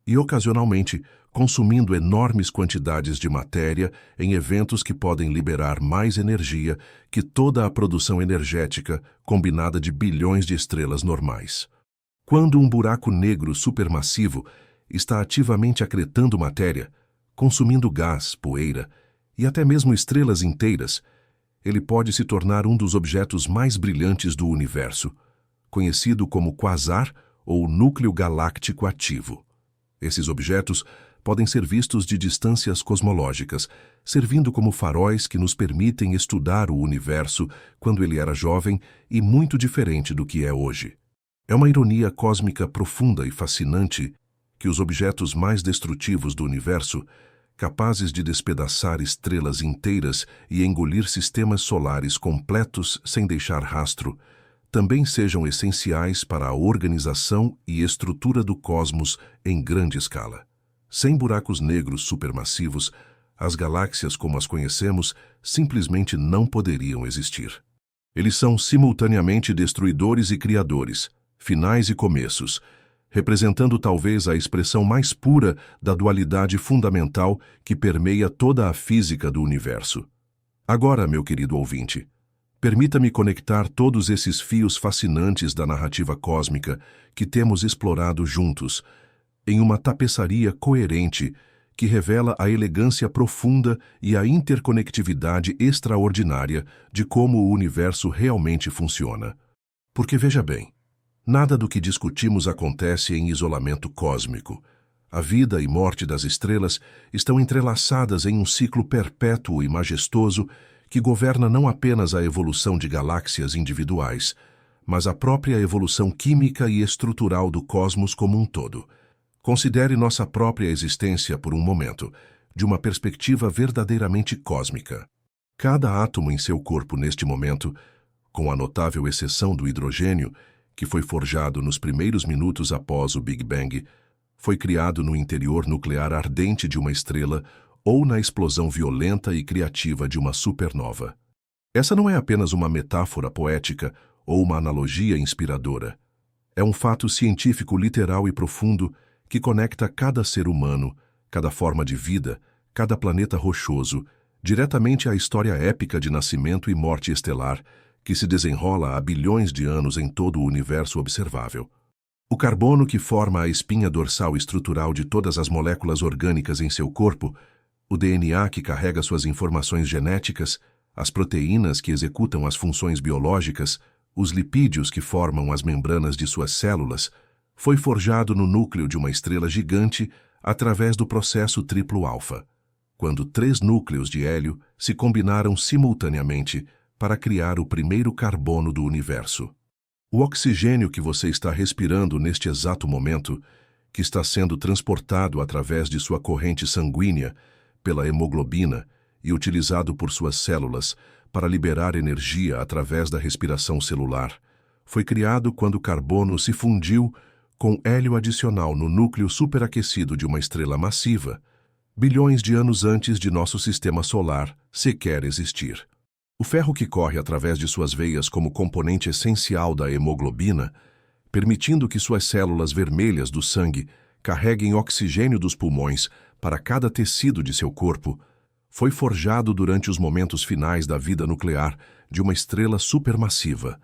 e ocasionalmente consumindo enormes quantidades de matéria em eventos que podem liberar mais energia que toda a produção energética combinada de bilhões de estrelas normais. Quando um buraco negro supermassivo está ativamente acretando matéria, consumindo gás, poeira e até mesmo estrelas inteiras, ele pode se tornar um dos objetos mais brilhantes do universo, conhecido como quasar ou núcleo galáctico ativo. Esses objetos podem ser vistos de distâncias cosmológicas, servindo como faróis que nos permitem estudar o universo quando ele era jovem e muito diferente do que é hoje. É uma ironia cósmica profunda e fascinante que os objetos mais destrutivos do universo, capazes de despedaçar estrelas inteiras e engolir sistemas solares completos sem deixar rastro, também sejam essenciais para a organização e estrutura do cosmos em grande escala. Sem buracos negros supermassivos, as galáxias como as conhecemos simplesmente não poderiam existir. Eles são simultaneamente destruidores e criadores, finais e começos, representando talvez a expressão mais pura da dualidade fundamental que permeia toda a física do universo. Agora, meu querido ouvinte, permita-me conectar todos esses fios fascinantes da narrativa cósmica que temos explorado juntos, em uma tapeçaria coerente que revela a elegância profunda e a interconectividade extraordinária de como o universo realmente funciona. Porque veja bem, nada do que discutimos acontece em isolamento cósmico. A vida e morte das estrelas estão entrelaçadas em um ciclo perpétuo e majestoso que governa não apenas a evolução de galáxias individuais, mas a própria evolução química e estrutural do cosmos como um todo. Considere nossa própria existência por um momento, de uma perspectiva verdadeiramente cósmica. Cada átomo em seu corpo neste momento, com a notável exceção do hidrogênio, que foi forjado nos primeiros minutos após o Big Bang, foi criado no interior nuclear ardente de uma estrela ou na explosão violenta e criativa de uma supernova. Essa não é apenas uma metáfora poética ou uma analogia inspiradora. É um fato científico literal e profundo que conecta cada ser humano, cada forma de vida, cada planeta rochoso, diretamente à história épica de nascimento e morte estelar que se desenrola há bilhões de anos em todo o universo observável. O carbono que forma a espinha dorsal estrutural de todas as moléculas orgânicas em seu corpo, o DNA que carrega suas informações genéticas, as proteínas que executam as funções biológicas, os lipídios que formam as membranas de suas células, foi forjado no núcleo de uma estrela gigante através do processo triplo alfa, quando 3 núcleos de hélio se combinaram simultaneamente para criar o primeiro carbono do universo. O oxigênio que você está respirando neste exato momento, que está sendo transportado através de sua corrente sanguínea pela hemoglobina e utilizado por suas células para liberar energia através da respiração celular, foi criado quando o carbono se fundiu com hélio adicional no núcleo superaquecido de uma estrela massiva, bilhões de anos antes de nosso sistema solar sequer existir. O ferro que corre através de suas veias como componente essencial da hemoglobina, permitindo que suas células vermelhas do sangue carreguem oxigênio dos pulmões para cada tecido de seu corpo, foi forjado durante os momentos finais da vida nuclear de uma estrela supermassiva,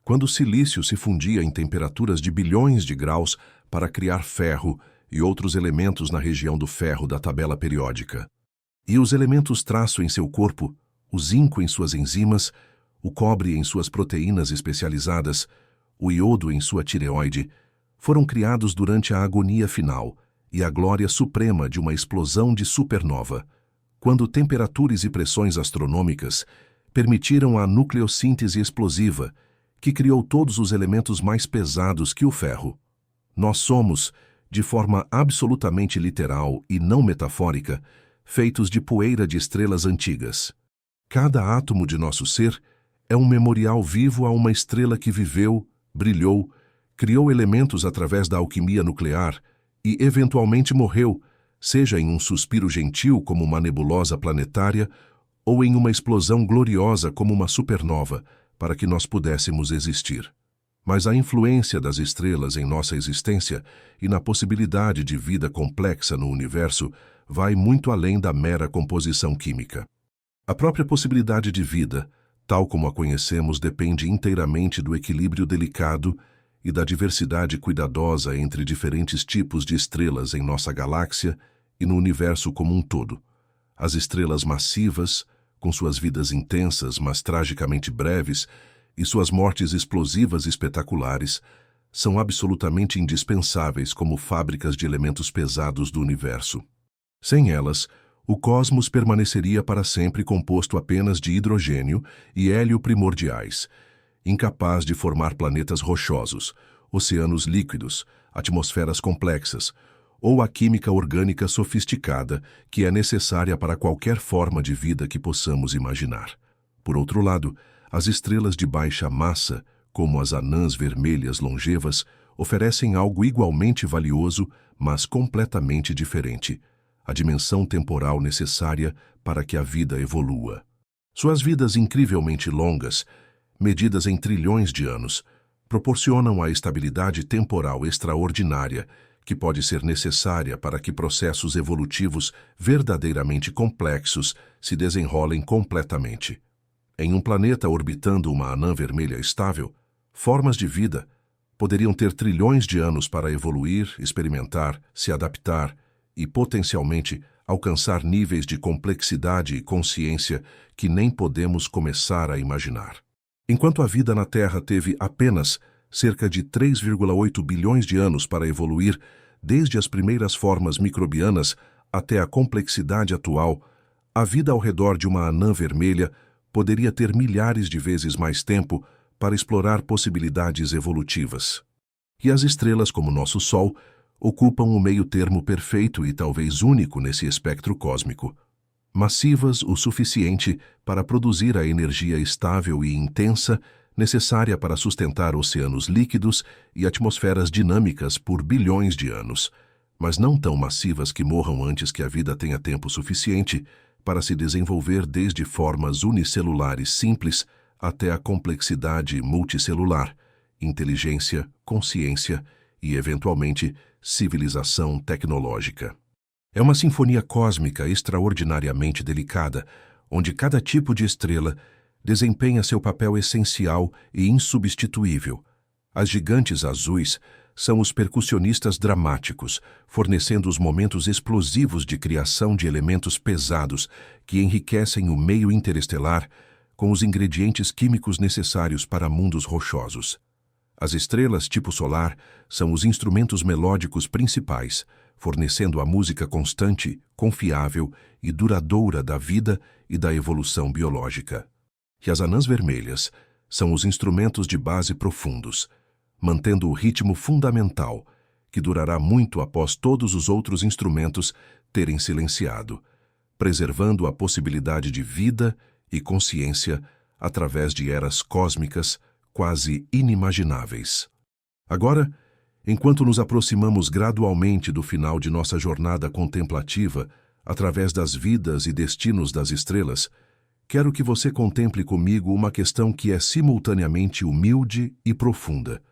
quando o silício se fundia em temperaturas de bilhões de graus para criar ferro e outros elementos na região do ferro da tabela periódica. E os elementos traço em seu corpo, o zinco em suas enzimas, o cobre em suas proteínas especializadas, o iodo em sua tireoide, foram criados durante a agonia final e a glória suprema de uma explosão de supernova, quando temperaturas e pressões astronômicas permitiram a nucleossíntese explosiva, que criou todos os elementos mais pesados que o ferro. Nós somos, de forma absolutamente literal e não metafórica, feitos de poeira de estrelas antigas. Cada átomo de nosso ser é um memorial vivo a uma estrela que viveu, brilhou, criou elementos através da alquimia nuclear e, eventualmente, morreu, seja em um suspiro gentil como uma nebulosa planetária ou em uma explosão gloriosa como uma supernova, para que nós pudéssemos existir. Mas a influência das estrelas em nossa existência e na possibilidade de vida complexa no universo vai muito além da mera composição química. A própria possibilidade de vida, tal como a conhecemos, depende inteiramente do equilíbrio delicado e da diversidade cuidadosa entre diferentes tipos de estrelas em nossa galáxia e no universo como um todo. As estrelas massivas, com suas vidas intensas, mas tragicamente breves, e suas mortes explosivas espetaculares, são absolutamente indispensáveis como fábricas de elementos pesados do universo. Sem elas, o cosmos permaneceria para sempre composto apenas de hidrogênio e hélio primordiais, incapaz de formar planetas rochosos, oceanos líquidos, atmosferas complexas, ou a química orgânica sofisticada que é necessária para qualquer forma de vida que possamos imaginar. Por outro lado, as estrelas de baixa massa, como as anãs vermelhas longevas, oferecem algo igualmente valioso, mas completamente diferente: a dimensão temporal necessária para que a vida evolua. Suas vidas incrivelmente longas, medidas em trilhões de anos, proporcionam a estabilidade temporal extraordinária que pode ser necessária para que processos evolutivos verdadeiramente complexos se desenrolem completamente. Em um planeta orbitando uma anã vermelha estável, formas de vida poderiam ter trilhões de anos para evoluir, experimentar, se adaptar e, potencialmente, alcançar níveis de complexidade e consciência que nem podemos começar a imaginar. Enquanto a vida na Terra teve apenas cerca de 3,8 bilhões de anos para evoluir, desde as primeiras formas microbianas até a complexidade atual, a vida ao redor de uma anã vermelha poderia ter milhares de vezes mais tempo para explorar possibilidades evolutivas. E as estrelas, como nosso Sol, ocupam o meio-termo perfeito e talvez único nesse espectro cósmico. Massivas o suficiente para produzir a energia estável e intensa necessária para sustentar oceanos líquidos e atmosferas dinâmicas por bilhões de anos, mas não tão massivas que morram antes que a vida tenha tempo suficiente para se desenvolver desde formas unicelulares simples até a complexidade multicelular, inteligência, consciência e, eventualmente, civilização tecnológica. É uma sinfonia cósmica extraordinariamente delicada, onde cada tipo de estrela desempenha seu papel essencial e insubstituível. As gigantes azuis são os percussionistas dramáticos, fornecendo os momentos explosivos de criação de elementos pesados que enriquecem o meio interestelar com os ingredientes químicos necessários para mundos rochosos. As estrelas tipo solar são os instrumentos melódicos principais, fornecendo a música constante, confiável e duradoura da vida e da evolução biológica. E as anãs vermelhas são os instrumentos de base profundos, mantendo o ritmo fundamental que durará muito após todos os outros instrumentos terem silenciado, preservando a possibilidade de vida e consciência através de eras cósmicas quase inimagináveis. Agora, enquanto nos aproximamos gradualmente do final de nossa jornada contemplativa através das vidas e destinos das estrelas, quero que você contemple comigo uma questão que é simultaneamente humilde e profunda.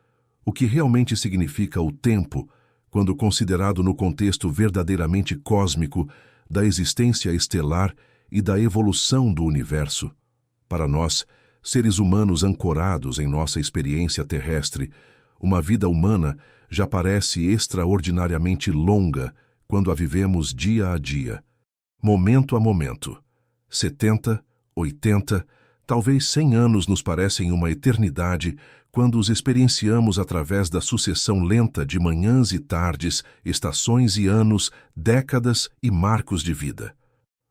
O que realmente significa o tempo, quando considerado no contexto verdadeiramente cósmico da existência estelar e da evolução do universo? Para nós, seres humanos ancorados em nossa experiência terrestre, uma vida humana já parece extraordinariamente longa quando a vivemos dia a dia, momento a momento. 70, 80, talvez 100 anos nos parecem uma eternidade quando os experienciamos através da sucessão lenta de manhãs e tardes, estações e anos, décadas e marcos de vida.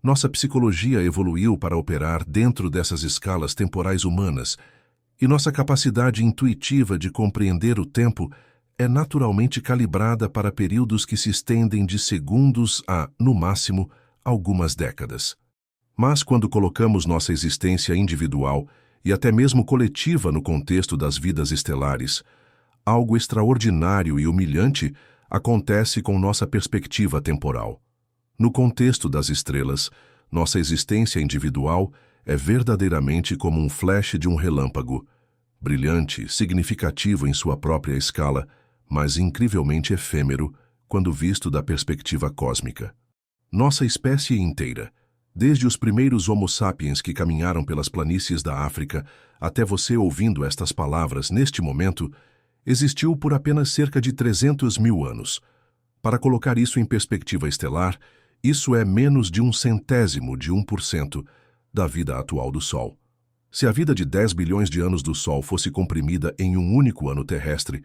Nossa psicologia evoluiu para operar dentro dessas escalas temporais humanas, e nossa capacidade intuitiva de compreender o tempo é naturalmente calibrada para períodos que se estendem de segundos a, no máximo, algumas décadas. Mas quando colocamos nossa existência individual e até mesmo coletiva no contexto das vidas estelares, algo extraordinário e humilhante acontece com nossa perspectiva temporal. No contexto das estrelas, nossa existência individual é verdadeiramente como um flash de um relâmpago, brilhante, significativo em sua própria escala, mas incrivelmente efêmero quando visto da perspectiva cósmica. Nossa espécie inteira, desde os primeiros Homo sapiens que caminharam pelas planícies da África até você ouvindo estas palavras neste momento, existiu por apenas cerca de 300 mil anos. Para colocar isso em perspectiva estelar, isso é menos de 0,01% da vida atual do Sol. Se a vida de 10 bilhões de anos do Sol fosse comprimida em um único ano terrestre,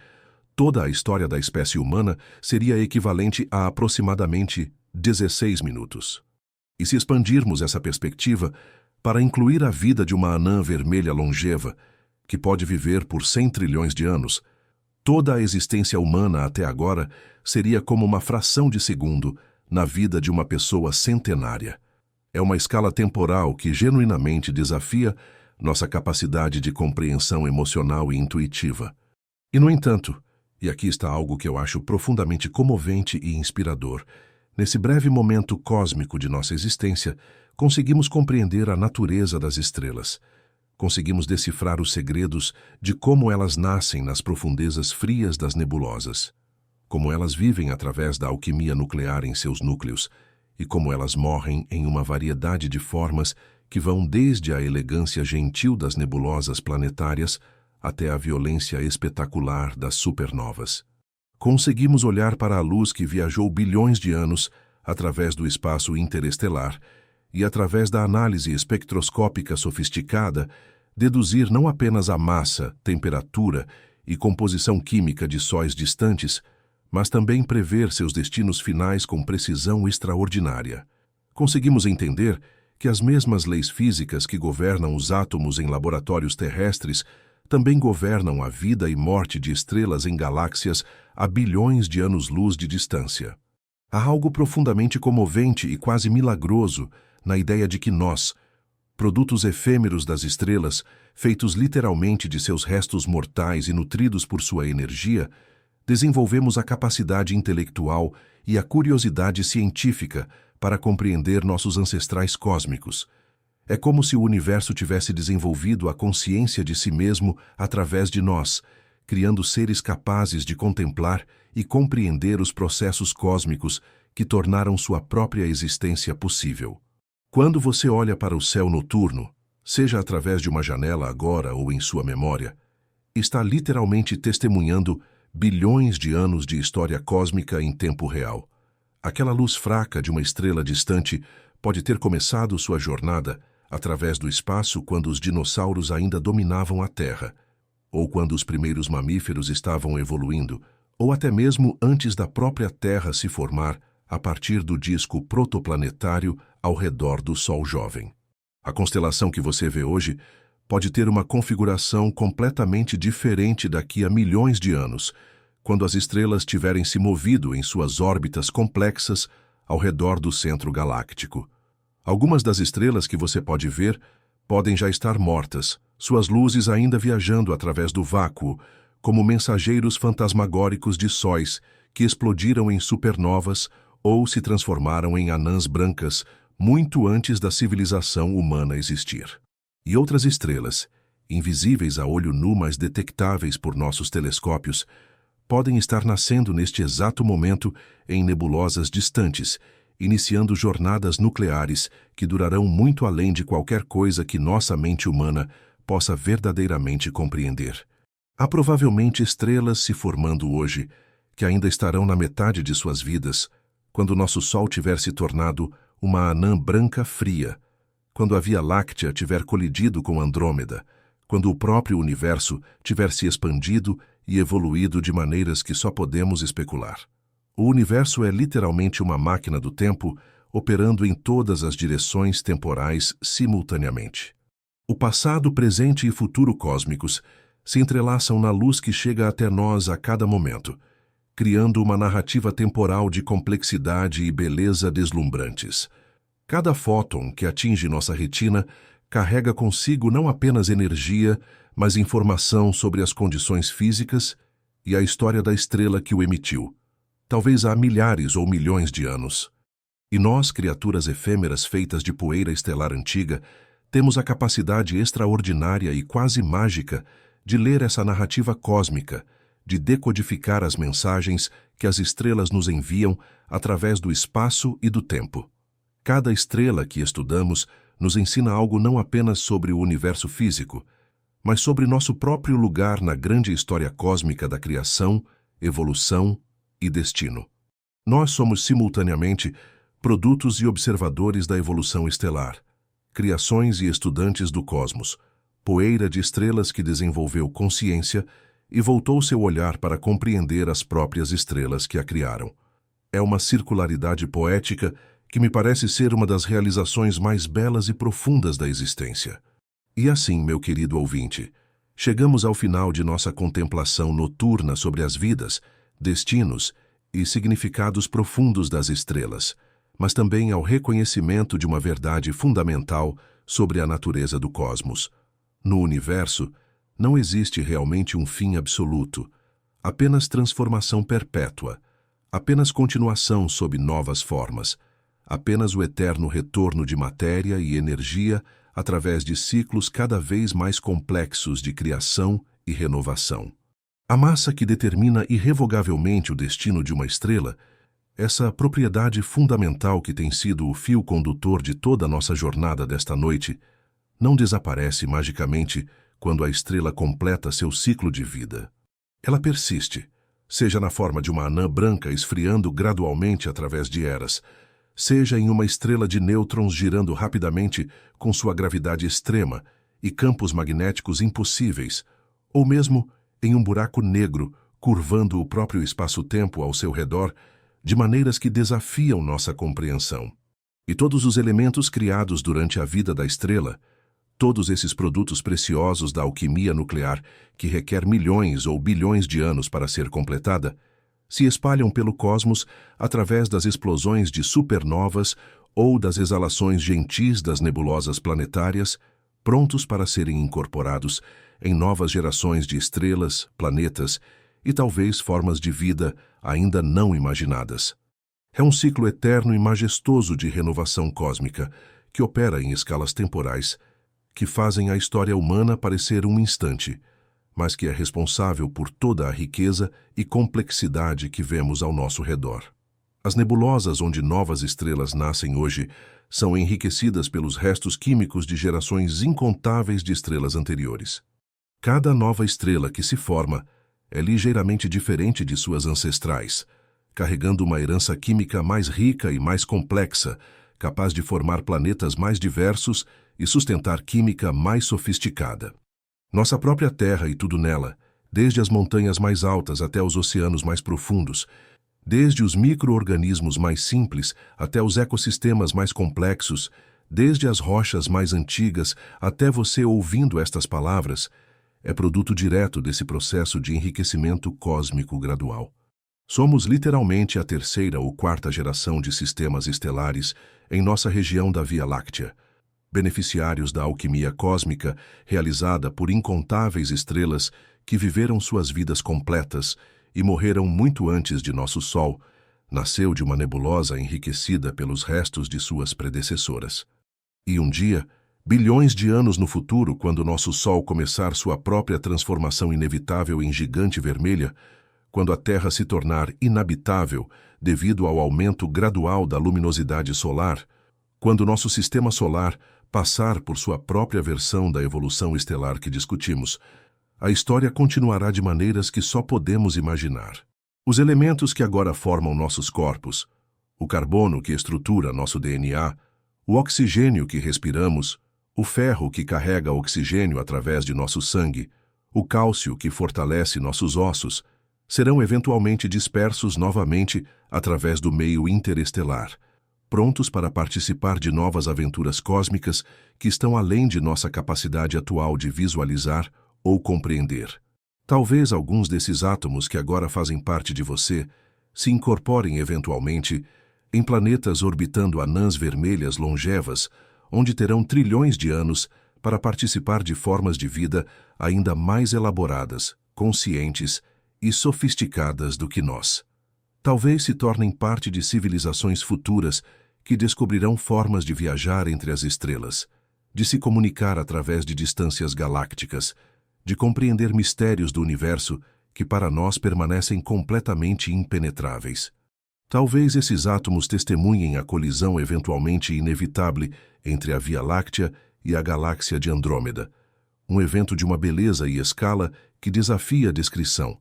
toda a história da espécie humana seria equivalente a aproximadamente 16 minutos. E se expandirmos essa perspectiva para incluir a vida de uma anã vermelha longeva, que pode viver por 100 trilhões de anos, toda a existência humana até agora seria como uma fração de segundo na vida de uma pessoa centenária. É uma escala temporal que genuinamente desafia nossa capacidade de compreensão emocional e intuitiva. E, no entanto, e aqui está algo que eu acho profundamente comovente e inspirador, nesse breve momento cósmico de nossa existência, conseguimos compreender a natureza das estrelas. Conseguimos decifrar os segredos de como elas nascem nas profundezas frias das nebulosas, como elas vivem através da alquimia nuclear em seus núcleos e como elas morrem em uma variedade de formas que vão desde a elegância gentil das nebulosas planetárias até a violência espetacular das supernovas. Conseguimos olhar para a luz que viajou bilhões de anos através do espaço interestelar e, através da análise espectroscópica sofisticada, deduzir não apenas a massa, temperatura e composição química de sóis distantes, mas também prever seus destinos finais com precisão extraordinária. Conseguimos entender que as mesmas leis físicas que governam os átomos em laboratórios terrestres também governam a vida e morte de estrelas em galáxias a bilhões de anos-luz de distância. Há algo profundamente comovente e quase milagroso na ideia de que nós, produtos efêmeros das estrelas, feitos literalmente de seus restos mortais e nutridos por sua energia, desenvolvemos a capacidade intelectual e a curiosidade científica para compreender nossos ancestrais cósmicos. É como se o universo tivesse desenvolvido a consciência de si mesmo através de nós, criando seres capazes de contemplar e compreender os processos cósmicos que tornaram sua própria existência possível. Quando você olha para o céu noturno, seja através de uma janela agora ou em sua memória, está literalmente testemunhando bilhões de anos de história cósmica em tempo real. Aquela luz fraca de uma estrela distante pode ter começado sua jornada através do espaço quando os dinossauros ainda dominavam a Terra, ou quando os primeiros mamíferos estavam evoluindo, ou até mesmo antes da própria Terra se formar a partir do disco protoplanetário ao redor do Sol jovem. A constelação que você vê hoje pode ter uma configuração completamente diferente daqui a milhões de anos, quando as estrelas tiverem se movido em suas órbitas complexas ao redor do centro galáctico. Algumas das estrelas que você pode ver podem já estar mortas, suas luzes ainda viajando através do vácuo, como mensageiros fantasmagóricos de sóis que explodiram em supernovas ou se transformaram em anãs brancas muito antes da civilização humana existir. E outras estrelas, invisíveis a olho nu, mas detectáveis por nossos telescópios, podem estar nascendo neste exato momento em nebulosas distantes, iniciando jornadas nucleares que durarão muito além de qualquer coisa que nossa mente humana possa verdadeiramente compreender. Há provavelmente estrelas se formando hoje, que ainda estarão na metade de suas vidas, quando nosso Sol tiver se tornado uma anã branca fria, quando a Via Láctea tiver colidido com Andrômeda, quando o próprio universo tiver se expandido e evoluído de maneiras que só podemos especular. O universo é literalmente uma máquina do tempo, operando em todas as direções temporais simultaneamente. O passado, presente e futuro cósmicos se entrelaçam na luz que chega até nós a cada momento, criando uma narrativa temporal de complexidade e beleza deslumbrantes. Cada fóton que atinge nossa retina carrega consigo não apenas energia, mas informação sobre as condições físicas e a história da estrela que o emitiu, talvez há milhares ou milhões de anos. E nós, criaturas efêmeras feitas de poeira estelar antiga, temos a capacidade extraordinária e quase mágica de ler essa narrativa cósmica, de decodificar as mensagens que as estrelas nos enviam através do espaço e do tempo. Cada estrela que estudamos nos ensina algo não apenas sobre o universo físico, mas sobre nosso próprio lugar na grande história cósmica da criação, evolução e destino. Nós somos simultaneamente produtos e observadores da evolução estelar, criações e estudantes do cosmos, poeira de estrelas que desenvolveu consciência e voltou seu olhar para compreender as próprias estrelas que a criaram. É uma circularidade poética que me parece ser uma das realizações mais belas e profundas da existência. E assim, meu querido ouvinte, chegamos ao final de nossa contemplação noturna sobre as vidas, destinos e significados profundos das estrelas, mas também ao reconhecimento de uma verdade fundamental sobre a natureza do cosmos. No universo, não existe realmente um fim absoluto, apenas transformação perpétua, apenas continuação sob novas formas, apenas o eterno retorno de matéria e energia através de ciclos cada vez mais complexos de criação e renovação. A massa que determina irrevogavelmente o destino de uma estrela, essa propriedade fundamental que tem sido o fio condutor de toda a nossa jornada desta noite, não desaparece magicamente quando a estrela completa seu ciclo de vida. Ela persiste, seja na forma de uma anã branca esfriando gradualmente através de eras, seja em uma estrela de nêutrons girando rapidamente com sua gravidade extrema e campos magnéticos impossíveis, ou mesmo em um buraco negro curvando o próprio espaço-tempo ao seu redor de maneiras que desafiam nossa compreensão. E todos os elementos criados durante a vida da estrela, todos esses produtos preciosos da alquimia nuclear que requer milhões ou bilhões de anos para ser completada, se espalham pelo cosmos através das explosões de supernovas ou das exalações gentis das nebulosas planetárias, prontos para serem incorporados em novas gerações de estrelas, planetas e talvez formas de vida ainda não imaginadas. É um ciclo eterno e majestoso de renovação cósmica que opera em escalas temporais, que fazem a história humana parecer um instante, mas que é responsável por toda a riqueza e complexidade que vemos ao nosso redor. As nebulosas onde novas estrelas nascem hoje são enriquecidas pelos restos químicos de gerações incontáveis de estrelas anteriores. Cada nova estrela que se forma é ligeiramente diferente de suas ancestrais, carregando uma herança química mais rica e mais complexa, capaz de formar planetas mais diversos e sustentar química mais sofisticada. Nossa própria Terra e tudo nela, desde as montanhas mais altas até os oceanos mais profundos, desde os micro-organismos mais simples até os ecossistemas mais complexos, desde as rochas mais antigas até você ouvindo estas palavras, é produto direto desse processo de enriquecimento cósmico gradual. Somos literalmente a terceira ou quarta geração de sistemas estelares em nossa região da Via Láctea, beneficiários da alquimia cósmica realizada por incontáveis estrelas que viveram suas vidas completas e morreram muito antes de nosso Sol. Nasceu de uma nebulosa enriquecida pelos restos de suas predecessoras. E um dia, bilhões de anos no futuro, quando nosso Sol começar sua própria transformação inevitável em gigante vermelha, quando a Terra se tornar inabitável devido ao aumento gradual da luminosidade solar, quando nosso sistema solar passar por sua própria versão da evolução estelar que discutimos, a história continuará de maneiras que só podemos imaginar. Os elementos que agora formam nossos corpos, o carbono que estrutura nosso DNA, o oxigênio que respiramos, o ferro que carrega oxigênio através de nosso sangue, o cálcio que fortalece nossos ossos, serão eventualmente dispersos novamente através do meio interestelar, prontos para participar de novas aventuras cósmicas que estão além de nossa capacidade atual de visualizar ou compreender. Talvez alguns desses átomos que agora fazem parte de você se incorporem eventualmente em planetas orbitando anãs vermelhas longevas, onde terão trilhões de anos para participar de formas de vida ainda mais elaboradas, conscientes e sofisticadas do que nós. Talvez se tornem parte de civilizações futuras que descobrirão formas de viajar entre as estrelas, de se comunicar através de distâncias galácticas, de compreender mistérios do universo que para nós permanecem completamente impenetráveis. Talvez esses átomos testemunhem a colisão eventualmente inevitável entre a Via Láctea e a galáxia de Andrômeda, um evento de uma beleza e escala que desafia a descrição,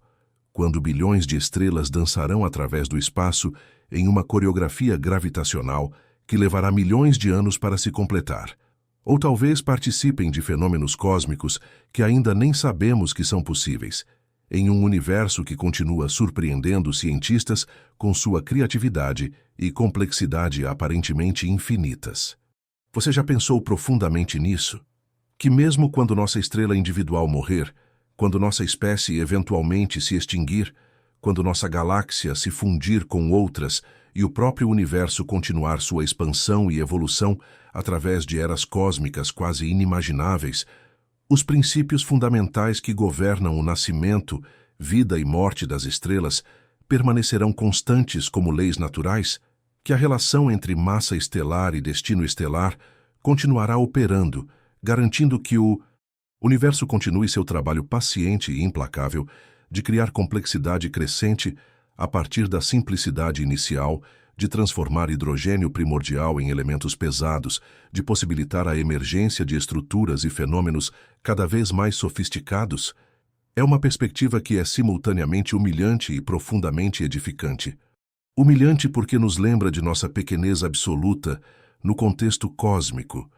quando bilhões de estrelas dançarão através do espaço em uma coreografia gravitacional que levará milhões de anos para se completar. Ou talvez participem de fenômenos cósmicos que ainda nem sabemos que são possíveis, em um universo que continua surpreendendo cientistas com sua criatividade e complexidade aparentemente infinitas. Você já pensou profundamente nisso? Que mesmo quando nossa estrela individual morrer, quando nossa espécie eventualmente se extinguir, quando nossa galáxia se fundir com outras e o próprio universo continuar sua expansão e evolução através de eras cósmicas quase inimagináveis, os princípios fundamentais que governam o nascimento, vida e morte das estrelas permanecerão constantes como leis naturais, que a relação entre massa estelar e destino estelar continuará operando, garantindo que o universo continue seu trabalho paciente e implacável de criar complexidade crescente a partir da simplicidade inicial, de transformar hidrogênio primordial em elementos pesados, de possibilitar a emergência de estruturas e fenômenos cada vez mais sofisticados, é uma perspectiva que é simultaneamente humilhante e profundamente edificante. Humilhante porque nos lembra de nossa pequenez absoluta no contexto cósmico,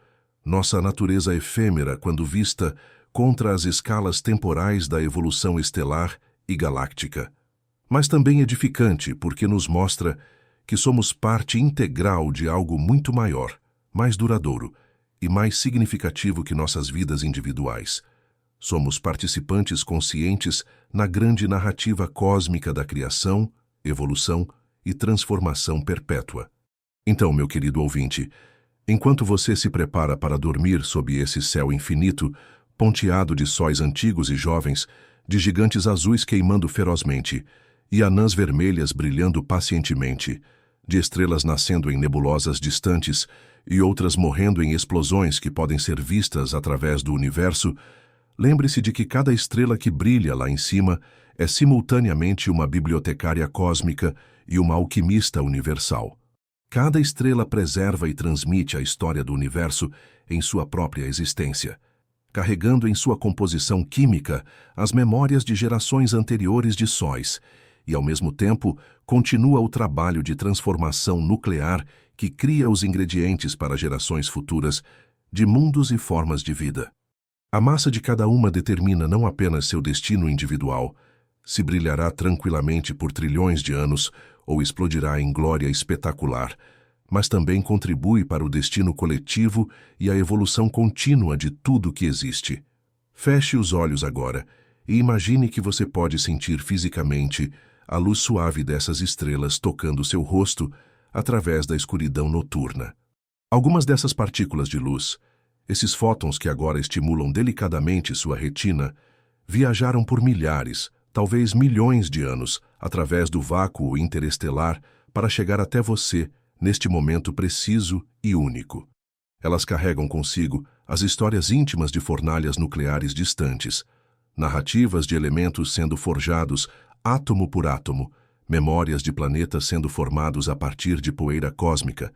nossa natureza efêmera quando vista contra as escalas temporais da evolução estelar e galáctica. Mas também edificante porque nos mostra que somos parte integral de algo muito maior, mais duradouro e mais significativo que nossas vidas individuais. Somos participantes conscientes na grande narrativa cósmica da criação, evolução e transformação perpétua. Então, meu querido ouvinte, enquanto você se prepara para dormir sob esse céu infinito, ponteado de sóis antigos e jovens, de gigantes azuis queimando ferozmente, e anãs vermelhas brilhando pacientemente, de estrelas nascendo em nebulosas distantes e outras morrendo em explosões que podem ser vistas através do universo, lembre-se de que cada estrela que brilha lá em cima é simultaneamente uma bibliotecária cósmica e uma alquimista universal. Cada estrela preserva e transmite a história do universo em sua própria existência, carregando em sua composição química as memórias de gerações anteriores de sóis, e, ao mesmo tempo, continua o trabalho de transformação nuclear que cria os ingredientes para gerações futuras de mundos e formas de vida. A massa de cada uma determina não apenas seu destino individual, se brilhará tranquilamente por trilhões de anos ou explodirá em glória espetacular, mas também contribui para o destino coletivo e a evolução contínua de tudo que existe. Feche os olhos agora e imagine que você pode sentir fisicamente a luz suave dessas estrelas tocando seu rosto através da escuridão noturna. Algumas dessas partículas de luz, esses fótons que agora estimulam delicadamente sua retina, viajaram por milhares, talvez milhões de anos, através do vácuo interestelar para chegar até você neste momento preciso e único. Elas carregam consigo as histórias íntimas de fornalhas nucleares distantes, narrativas de elementos sendo forjados átomo por átomo, memórias de planetas sendo formados a partir de poeira cósmica,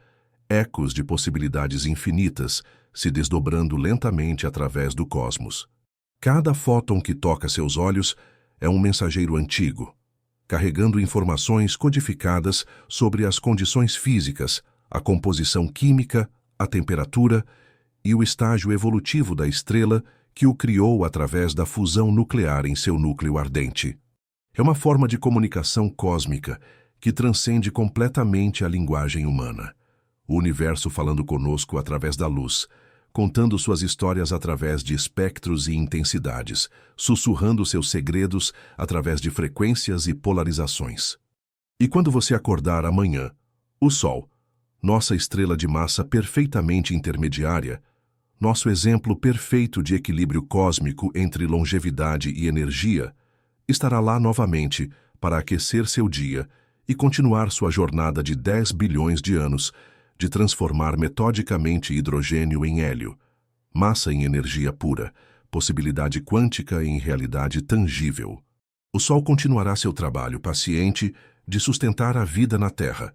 ecos de possibilidades infinitas se desdobrando lentamente através do cosmos. Cada fóton que toca seus olhos é um mensageiro antigo, carregando informações codificadas sobre as condições físicas, a composição química, a temperatura e o estágio evolutivo da estrela que o criou através da fusão nuclear em seu núcleo ardente. É uma forma de comunicação cósmica que transcende completamente a linguagem humana. O universo falando conosco através da luz, contando suas histórias através de espectros e intensidades, sussurrando seus segredos através de frequências e polarizações. E quando você acordar amanhã, o Sol, nossa estrela de massa perfeitamente intermediária, nosso exemplo perfeito de equilíbrio cósmico entre longevidade e energia, estará lá novamente para aquecer seu dia e continuar sua jornada de 10 bilhões de anos de transformar metodicamente hidrogênio em hélio, massa em energia pura, possibilidade quântica em realidade tangível. O Sol continuará seu trabalho paciente de sustentar a vida na Terra,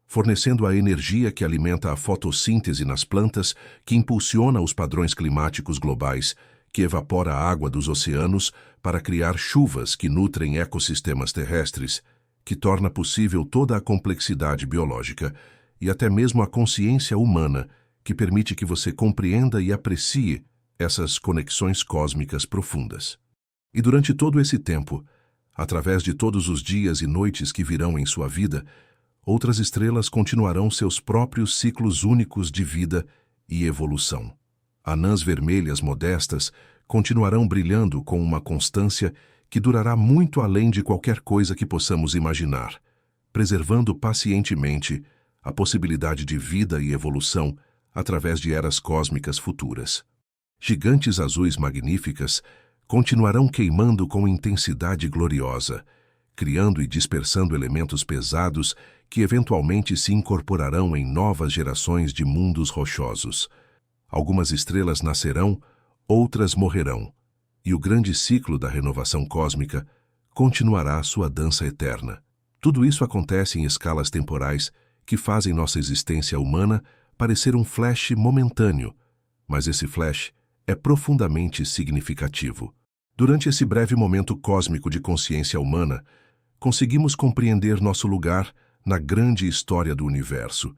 fornecendo a energia que alimenta a fotossíntese nas plantas, que impulsiona os padrões climáticos globais, que evapora a água dos oceanos para criar chuvas que nutrem ecossistemas terrestres, que torna possível toda a complexidade biológica e até mesmo a consciência humana, que permite que você compreenda e aprecie essas conexões cósmicas profundas. E durante todo esse tempo, através de todos os dias e noites que virão em sua vida, outras estrelas continuarão seus próprios ciclos únicos de vida e evolução. Anãs vermelhas modestas continuarão brilhando com uma constância que durará muito além de qualquer coisa que possamos imaginar, preservando pacientemente a possibilidade de vida e evolução através de eras cósmicas futuras. Gigantes azuis magníficas continuarão queimando com intensidade gloriosa, criando e dispersando elementos pesados que eventualmente se incorporarão em novas gerações de mundos rochosos. Algumas estrelas nascerão, outras morrerão, e o grande ciclo da renovação cósmica continuará sua dança eterna. Tudo isso acontece em escalas temporais que fazem nossa existência humana parecer um flash momentâneo, mas esse flash é profundamente significativo. Durante esse breve momento cósmico de consciência humana, conseguimos compreender nosso lugar na grande história do universo.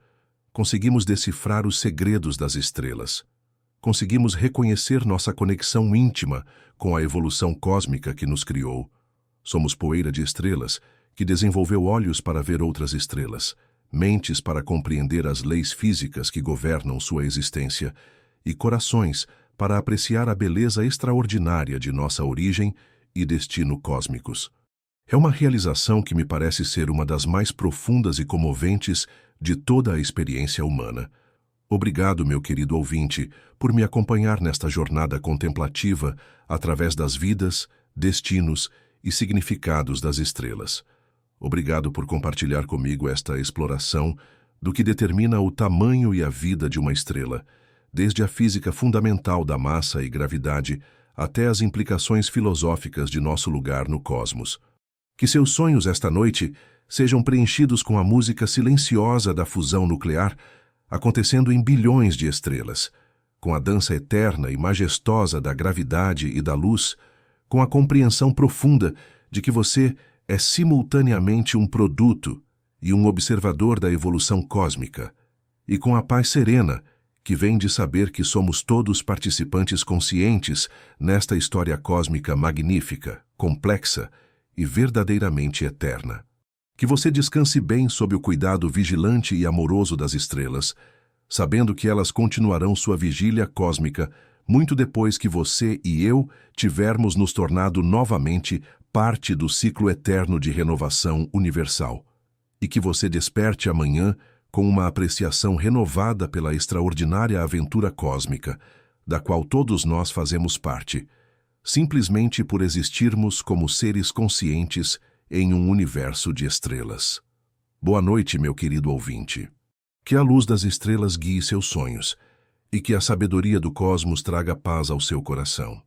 Conseguimos decifrar os segredos das estrelas. Conseguimos reconhecer nossa conexão íntima com a evolução cósmica que nos criou. Somos poeira de estrelas que desenvolveu olhos para ver outras estrelas, mentes para compreender as leis físicas que governam sua existência e corações para apreciar a beleza extraordinária de nossa origem e destino cósmicos. É uma realização que me parece ser uma das mais profundas e comoventes de toda a experiência humana. Obrigado, meu querido ouvinte, por me acompanhar nesta jornada contemplativa através das vidas, destinos e significados das estrelas. Obrigado por compartilhar comigo esta exploração do que determina o tamanho e a vida de uma estrela, desde a física fundamental da massa e gravidade até as implicações filosóficas de nosso lugar no cosmos. Que seus sonhos esta noite sejam preenchidos com a música silenciosa da fusão nuclear acontecendo em bilhões de estrelas, com a dança eterna e majestosa da gravidade e da luz, com a compreensão profunda de que você é simultaneamente um produto e um observador da evolução cósmica, e com a paz serena que vem de saber que somos todos participantes conscientes nesta história cósmica magnífica, complexa e verdadeiramente eterna. Que você descanse bem sob o cuidado vigilante e amoroso das estrelas, sabendo que elas continuarão sua vigília cósmica muito depois que você e eu tivermos nos tornado novamente parte do ciclo eterno de renovação universal, e que você desperte amanhã com uma apreciação renovada pela extraordinária aventura cósmica, da qual todos nós fazemos parte, simplesmente por existirmos como seres conscientes em um universo de estrelas. Boa noite, meu querido ouvinte. Que a luz das estrelas guie seus sonhos e que a sabedoria do cosmos traga paz ao seu coração.